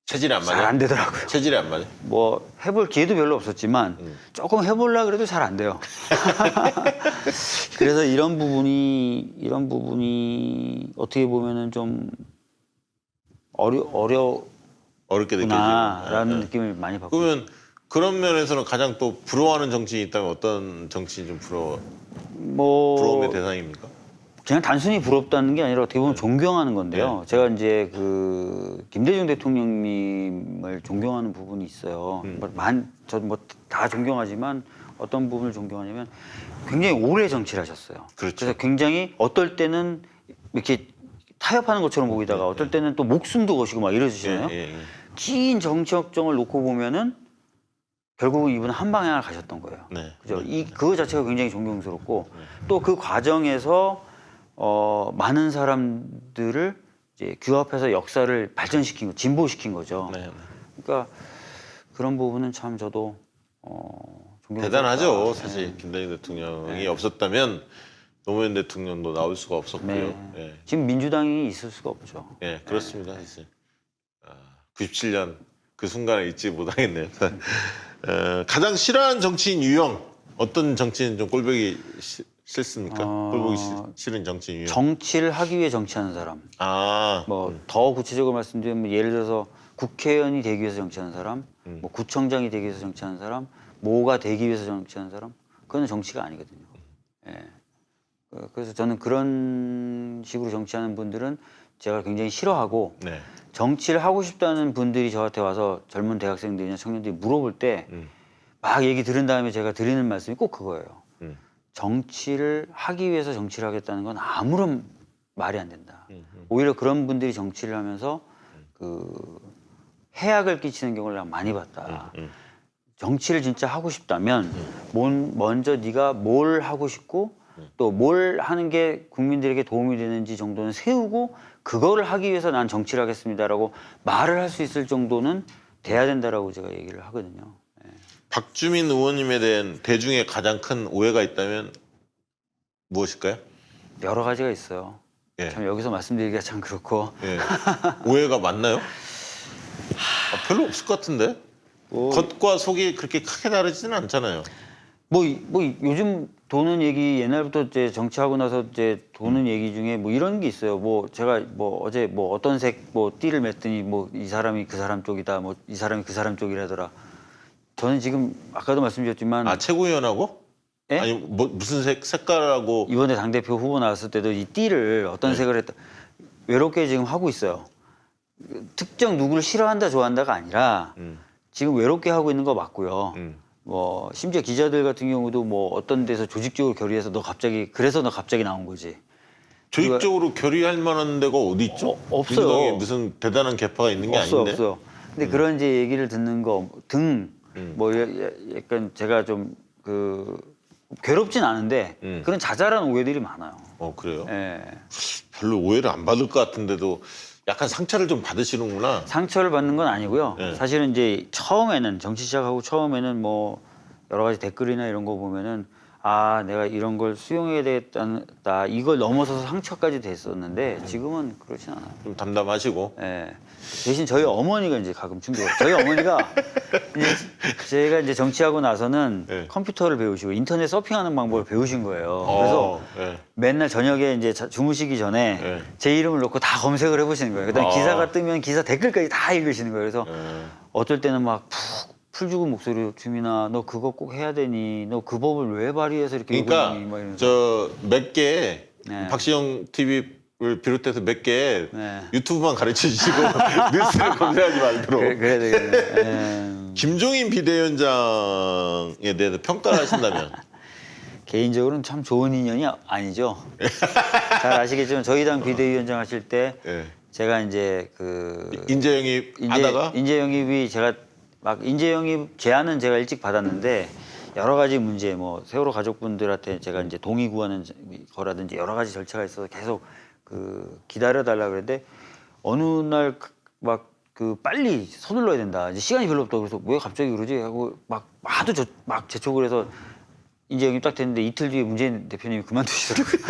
체질이 안 잘 맞아요? 안 되더라고요. 체질이 안 맞아요? 뭐 해볼 기회도 별로 없었지만 조금 해보려 그래도 잘 안 돼요. 그래서 이런 부분이 어떻게 보면은 좀 어렵구나라는 어렵게 느껴지는. 느낌을 많이 받고. 그러면 그런 면에서는 가장 또 부러워하는 정치인이 있다면 어떤 정치인이 좀 부러움의 뭐 대상입니까? 그냥 단순히 부럽다는 게 아니라 어떻게 보면 존경하는 건데요. 제가 이제 그 김대중 대통령님을 존경하는 부분이 있어요. 저도 뭐 다 존경하지만 어떤 부분을 존경하냐면 굉장히 오래 정치를 하셨어요. 그렇죠. 그래서 굉장히 어떨 때는 이렇게 타협하는 것처럼 보이다가 어떨 때는 또 목숨도 거시고 막 이러시잖아요. 긴 정치 역정을 놓고 보면은 결국은 이분은 한 방향을 가셨던 거예요. 네. 그죠? 그거 자체가 굉장히 존경스럽고 또 그 과정에서 많은 사람들을 이제 규합해서 역사를 발전시킨 거, 진보시킨 거죠. 네. 그러니까 그런 부분은 참 저도 대단하죠. 존경스럽다. 사실 김대중 대통령이 없었다면 노무현 대통령도 나올 수가 없었고요. 네. 예. 지금 민주당이 있을 수가 없죠. 예, 그렇습니다. 사실 97년 그 순간을 잊지 못하겠네요. 가장 싫어하는 정치인 유형 어떤 정치인 좀 꼴보기 싫습니까? 꼴보기 싫은 정치인 유형. 정치를 하기 위해 정치하는 사람. 아, 뭐 더 구체적으로 말씀드리면 예를 들어서 국회의원이 되기 위해서 정치하는 사람, 뭐 구청장이 되기 위해서 정치하는 사람, 뭐가 되기 위해서 정치하는 사람, 그거는 정치가 아니거든요. 예. 그래서 저는 그런 식으로 정치하는 분들은 제가 굉장히 싫어하고 네. 정치를 하고 싶다는 분들이 저한테 와서 젊은 대학생들이나 청년들이 물어볼 때 막 얘기 들은 다음에 제가 드리는 말씀이 꼭 그거예요. 정치를 하기 위해서 정치를 하겠다는 건 아무런 말이 안 된다. 오히려 그런 분들이 정치를 하면서 그 해악을 끼치는 경우를 내가 많이 봤다. 정치를 진짜 하고 싶다면 먼저 네가 뭘 하고 싶고 또 뭘 하는 게 국민들에게 도움이 되는지 정도는 세우고 그거를 하기 위해서 난 정치를 하겠습니다라고 말을 할 수 있을 정도는 돼야 된다라고 제가 얘기를 하거든요. 예. 박주민 의원님에 대한 대중의 가장 큰 오해가 있다면 무엇일까요? 여러 가지가 있어요. 예. 참 여기서 말씀드리기가 참 그렇고 예. 오해가 많나요? 별로 없을 것 같은데. 겉과 속이 그렇게 크게 다르지는 않잖아요. 뭐 요즘 도는 얘기 옛날부터 이제 정치하고 나서 이제 도는 얘기 중에 뭐 이런 게 있어요. 뭐 제가 뭐 어제 뭐 어떤 색 뭐 띠를 맸더니 뭐 이 사람이 그 사람 쪽이다. 뭐 이 사람이 그 사람 쪽이라더라. 저는 지금 아까도 말씀드렸지만 최고위원하고? 예? 아니 뭐 무슨 색깔하고? 이번에 당대표 후보 나왔을 때도 이 띠를 어떤 색을 했다. 외롭게 지금 하고 있어요. 특정 누구를 싫어한다 좋아한다가 아니라 지금 외롭게 하고 있는 거 맞고요. 뭐 심지어 기자들 같은 경우도 뭐 어떤 데서 조직적으로 결의해서 너 갑자기 나온 거지. 조직적으로 결의할 만한 데가 어디 있죠? 없어요. 민주당에 무슨 대단한 개파가 있는 게 아닌데. 없어요. 근데 그런 이제 얘기를 듣는 거 등 뭐 약간 제가 좀 그 괴롭진 않은데 그런 자잘한 오해들이 많아요. 그래요? 예. 별로 오해를 안 받을 것 같은데도 약간 상처를 좀 받으시는구나. 상처를 받는 건 아니고요. 네. 사실은 이제 처음에는 정치 시작하고 처음에는 뭐 여러 가지 댓글이나 이런 거 보면은 아 내가 이런 걸 수용해야 되겠다 이걸 넘어서서 상처까지 됐었는데 지금은 그렇진 않아요. 좀 담담하시고. 예. 대신 저희 어머니가 이제 가끔 충격. 저희 어머니가 이제 제가 이제 정치하고 나서는 네. 컴퓨터를 배우시고 인터넷 서핑하는 방법을 배우신 거예요. 그래서 예. 맨날 저녁에 이제 주무시기 전에 네. 제 이름을 넣고 다 검색을 해보시는 거예요. 그다음에 아. 기사가 뜨면 기사 댓글까지 다 읽으시는 거예요. 그래서 예. 어떨 때는 막 푹 풀죽은 목소리로 주민아 너 그거 꼭 해야 되니 너 그 법을 왜 발의해서 이렇게 그러니까 요구하니? 막 이러면서. 저 몇 개 네. 박시영 TV를 비롯해서 몇 개 네. 유튜브만 가르쳐 주시고 뉴스를 검색하지 말도록. 그래야 되겠네. 김종인 비대위원장에 대해서 평가를 하신다면 개인적으로는 참 좋은 인연이 아니죠. 잘 아시겠지만 저희 당 비대위원장 하실 때 예. 제가 이제 그 인재 영입 하다가 인재 영입이 제가 막 인재 영입 제안은 제가 일찍 받았는데 여러 가지 문제 뭐 세월호 가족분들한테 제가 이제 동의 구하는 거라든지 여러 가지 절차가 있어서 계속 그 기다려 달라 그랬는데 어느 날 막 그 빨리 서둘러야 된다. 이제 시간이 별로 없다. 그래서 왜 갑자기 그러지 하고 막 하도 막 재촉을 해서 인재 영입 딱 됐는데 이틀 뒤에 문재인 대표님이 그만두시더라고요.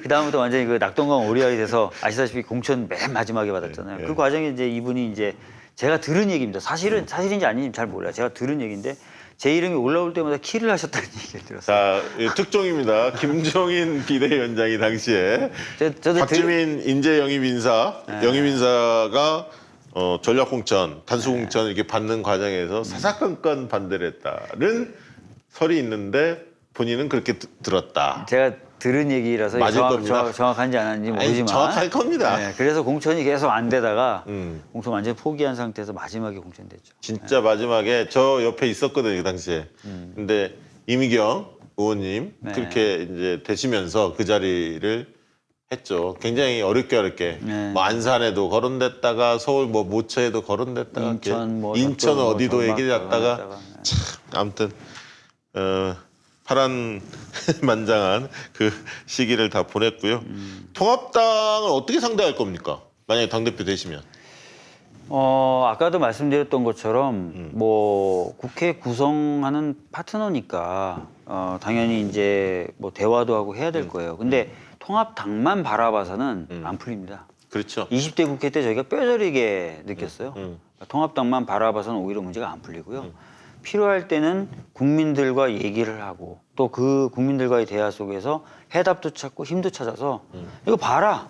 그 다음부터 완전히 그 낙동강 오리알이 돼서 아시다시피 공천 맨 마지막에 받았잖아요. 네, 네. 그 과정에 이제 이분이 이제 제가 들은 얘기입니다. 사실인지 아닌지 잘 몰라요. 제가 들은 얘기인데 제 이름이 올라올 때마다 키를 하셨다는 얘기를 들었어요. 자 특종입니다. 김종인 비대위원장이 당시에 저도 박주민 인재 영입 인사 네. 영입 인사가 전략공천 단수공천 이렇게 받는 과정에서 사사건건 반대를 했다는 설이 있는데 본인은 그렇게 들었다. 제가 들은 얘기라서 맞을 겁니다. 정확한지 안 한지 아니, 모르지만 정확할 겁니다. 네, 그래서 공천이 계속 안 되다가 공천 완전히 포기한 상태에서 마지막에 공천됐죠. 진짜 마지막에 저 옆에 있었거든요, 그 당시에. 근데 이미경 의원님 네. 그렇게 이제 되시면서 그 자리를 했죠. 굉장히 어렵게 네. 뭐 안산에도 거론됐다가 서울 뭐 모처에도 거론됐다가 인천 뭐 인천 저쪽 어디도 뭐 얘기 났다가 네. 참 아무튼 파란 만장한 그 시기를 다 보냈고요. 통합당을 어떻게 상대할 겁니까? 만약에 당대표 되시면. 아까도 말씀드렸던 것처럼 뭐 국회 구성하는 파트너니까 당연히 이제 뭐 대화도 하고 해야 될 거예요. 근데 통합당만 바라봐서는 안 풀립니다. 그렇죠. 20대 국회 때 저희가 뼈저리게 느꼈어요. 통합당만 바라봐서는 오히려 문제가 안 풀리고요. 필요할 때는 국민들과 얘기를 하고 또 그 국민들과의 대화 속에서 해답도 찾고 힘도 찾아서 이거 봐라.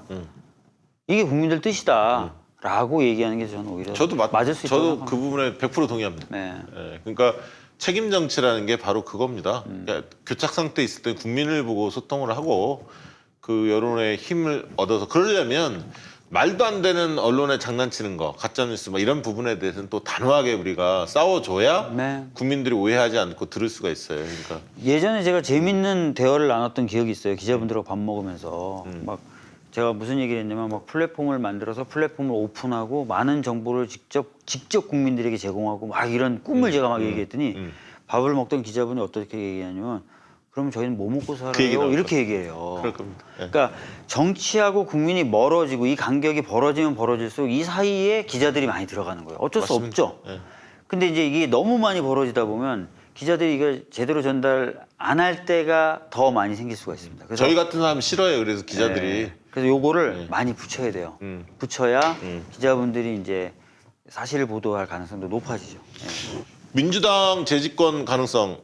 이게 국민들 뜻이다. 라고 얘기하는 게 저는 오히려 맞을 수 있다고 저도 생각합니다. 그 부분에 100% 동의합니다. 네. 예, 그러니까 책임 정치라는 게 바로 그겁니다. 그러니까 교착 상태에 있을 때 국민을 보고 소통을 하고 그 여론의 힘을 얻어서 그러려면 말도 안 되는 언론에 장난치는 거, 가짜뉴스 막 이런 부분에 대해서는 또 단호하게 우리가 싸워줘야 네. 국민들이 오해하지 않고 들을 수가 있어요. 그러니까 예전에 제가 재밌는 대화를 나눴던 기억이 있어요. 기자분들하고 밥 먹으면서 막 제가 무슨 얘기를 했냐면 막 플랫폼을 만들어서 플랫폼을 오픈하고 많은 정보를 직접 국민들에게 제공하고 막 이런 꿈을 제가 막 얘기했더니 밥을 먹던 기자분이 어떻게 얘기하냐면 그럼 저희는 뭐 먹고 살아요? 그 얘기를 이렇게 얘기해요. 그럴 겁니다. 예. 그러니까 정치하고 국민이 멀어지고 이 간격이 벌어지면 벌어질수록 이 사이에 기자들이 많이 들어가는 거예요. 어쩔 수 맞습니다. 없죠. 예. 근데 이제 이게 너무 많이 벌어지다 보면 기자들이 이걸 제대로 전달 안 할 때가 더 많이 생길 수가 있습니다. 그래서 저희 같은 사람 싫어요. 그래서 기자들이 네. 그래서 요거를 많이 붙여야 돼요. 붙여야 기자분들이 이제 사실을 보도할 가능성도 높아지죠. 네. 민주당 재집권 가능성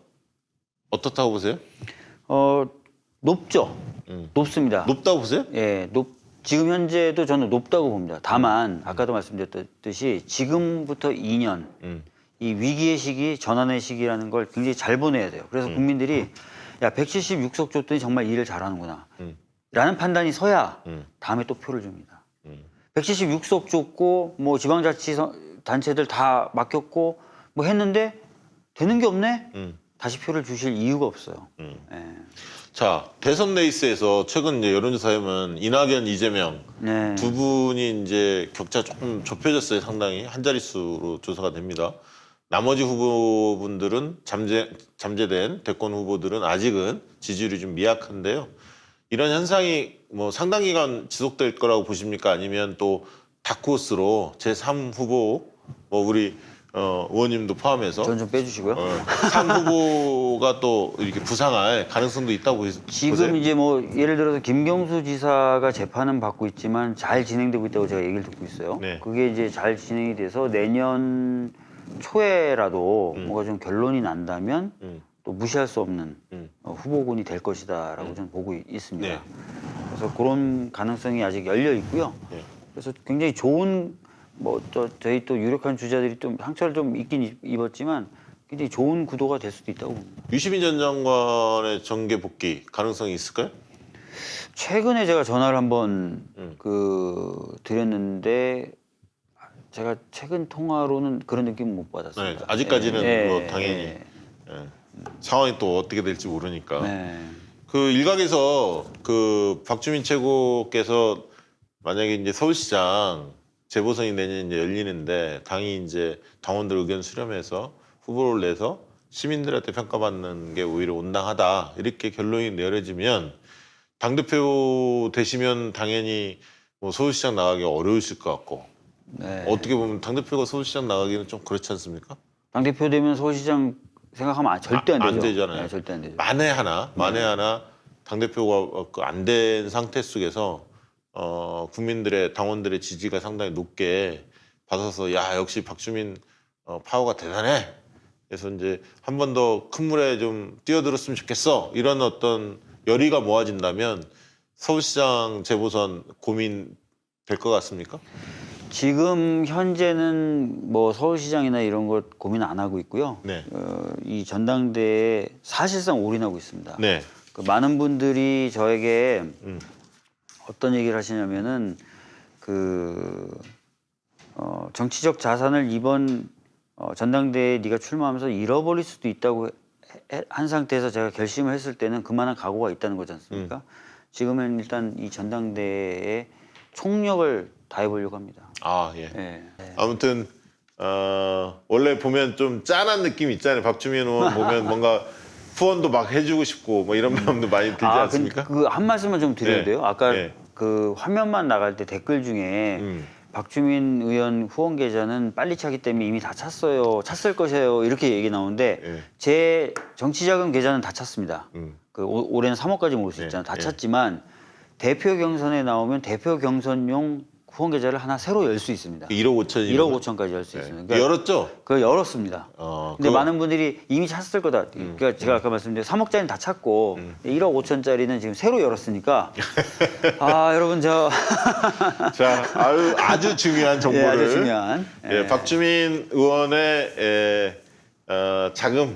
어떻다고 보세요? 높죠. 높습니다. 높다고 보세요? 예, 지금 현재도 저는 높다고 봅니다. 다만 아까도 말씀드렸듯이 지금부터 2년 이 위기의 시기, 전환의 시기라는 걸 굉장히 잘 보내야 돼요. 그래서 국민들이 야 176석 줬더니 정말 일을 잘하는구나 라는 판단이 서야 다음에 또 표를 줍니다. 176석 줬고 뭐 지방자치단체들 다 맡겼고 뭐 했는데 되는 게 없네? 다시 표를 주실 이유가 없어요. 예. 자, 대선 레이스에서 최근 이제 여론조사에 보면 이낙연, 이재명 네. 두 분이 이제 격차 조금 좁혀졌어요. 상당히 한 자릿수로 조사가 됩니다. 나머지 후보분들은 잠재된 대권 후보들은 아직은 지지율이 좀 미약한데요. 이런 현상이 뭐 상당 기간 지속될 거라고 보십니까? 아니면 또 다크호스로 제3 후보 뭐 우리 의원님도 포함해서 전 좀 빼주시고요. 상 후보가 또 이렇게 부상할 가능성도 있다고 지금 보세요? 이제 뭐 예를 들어서 김경수 지사가 재판은 받고 있지만 잘 진행되고 있다고 제가 얘기를 듣고 있어요. 네. 그게 이제 잘 진행이 돼서 내년 초에라도 뭔가 좀 결론이 난다면 또 무시할 수 없는 후보군이 될 것이다라고 저는 보고 있습니다. 네. 그래서 그런 가능성이 아직 열려 있고요. 네. 그래서 굉장히 좋은 뭐 또 저희 또 유력한 주자들이 좀 상처를 좀 입긴 입었지만 굉장히 좋은 구도가 될 수도 있다고 봅니다. 유시민 전 장관의 정계 복귀 가능성이 있을까요? 최근에 제가 전화를 한번 드렸는데 제가 최근 통화로는 그런 느낌 못 받았습니다. 네, 아직까지는 예, 뭐 당연히 예. 상황이 또 어떻게 될지 모르니까. 네. 그 일각에서 그 박주민 최고께서 만약에 이제 서울시장 재보선이 내년 이제 열리는데 당이 이제 당원들 의견 수렴해서 후보를 내서 시민들한테 평가받는 게 오히려 온당하다 이렇게 결론이 내려지면 당대표 되시면 당연히 뭐 서울시장 나가기 어려우실 것 같고 네. 어떻게 보면 당대표가 서울시장 나가기는 좀 그렇지 않습니까? 당대표 되면 서울시장 생각하면 절대 안 되죠. 안 되잖아요. 네, 절대 안 되죠. 만에 하나 당대표가 안 된 상태 속에서 국민들의 당원들의 지지가 상당히 높게 받아서 야 역시 박주민 파워가 대단해. 그래서 이제 한 번 더 큰 물에 좀 뛰어들었으면 좋겠어. 이런 어떤 열의가 모아진다면 서울시장 재보선 고민 될 것 같습니까? 지금 현재는 뭐 서울시장이나 이런 것 고민 안 하고 있고요. 네. 이 전당대회에 사실상 올인하고 있습니다. 네. 그 많은 분들이 저에게 어떤 얘기를 하시냐면은 정치적 자산을 이번 전당대회에 네가 출마하면서 잃어버릴 수도 있다고 한 상태에서 제가 결심을 했을 때는 그만한 각오가 있다는 거지 않습니까? 지금은 일단 이 전당대회에 총력을 다해보려고 합니다. 아 예. 예. 아무튼 원래 보면 좀 짠한 느낌 있잖아요. 박주민 의원 보면 뭔가 후원도 막 해주고 싶고 뭐 이런 마음도 많이 들지 않습니까? 그 한 말씀만 좀 드려야 네. 돼요. 아까 네. 그 화면만 나갈 때 댓글 중에 박주민 의원 후원 계좌는 빨리 차기 때문에 이미 다 찼어요. 찼을 것이에요. 이렇게 얘기 나오는데 네. 제 정치자금 계좌는 다 찼습니다. 그 올해는 3억까지 모을 수 네. 있잖아요. 다 네. 찼지만 대표 경선에 나오면 대표 경선용 후원 계좌를 하나 새로 열 수 있습니다. 1억 5천 1억 5천까지 열 수 있습니다. 그러니까 열었죠? 그걸 열었습니다. 근데 그거- 많은 분들이 이미 찼을 거다. 그러니까 제가 아까 말씀드린 3억짜리는 다 찼고 1억 5천짜리는 지금 새로 열었으니까 아 여러분 저 자, 아주 중요한 정보를 예, 아주 중요한 예, 박주민 의원의 자금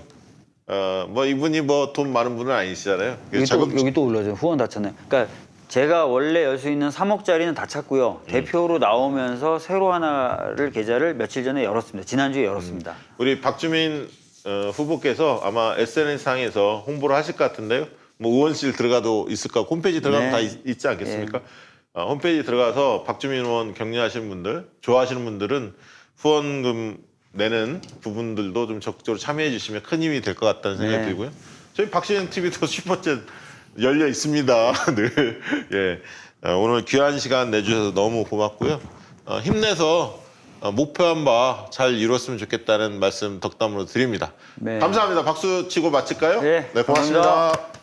뭐 이분이 뭐 돈 많은 분은 아니시잖아요. 여기 또 올라죠. 후원 다 찼네. 그러니까 제가 원래 열 수 있는 3억짜리는 다 찼고요. 대표로 나오면서 새로 하나를 계좌를 며칠 전에 열었습니다. 지난주에 열었습니다. 우리 박주민 후보께서 아마 SNS상에서 홍보를 하실 것 같은데요. 뭐 의원실 들어가도 있을까? 홈페이지 들어가면 네. 다 있지 않겠습니까? 홈페이지 들어가서 박주민 의원 격려하시는 분들, 좋아하시는 분들은 후원금 내는 부분들도 좀 적극적으로 참여해 주시면 큰 힘이 될 것 같다는 생각이 네. 들고요. 저희 박시영 TV도 슈퍼챗 열려 있습니다. 늘. 예. 오늘 귀한 시간 내주셔서 너무 고맙고요. 힘내서 목표한 바 잘 이뤘으면 좋겠다는 말씀 덕담으로 드립니다. 네. 감사합니다. 박수 치고 마칠까요? 네, 고맙습니다. 감사합니다.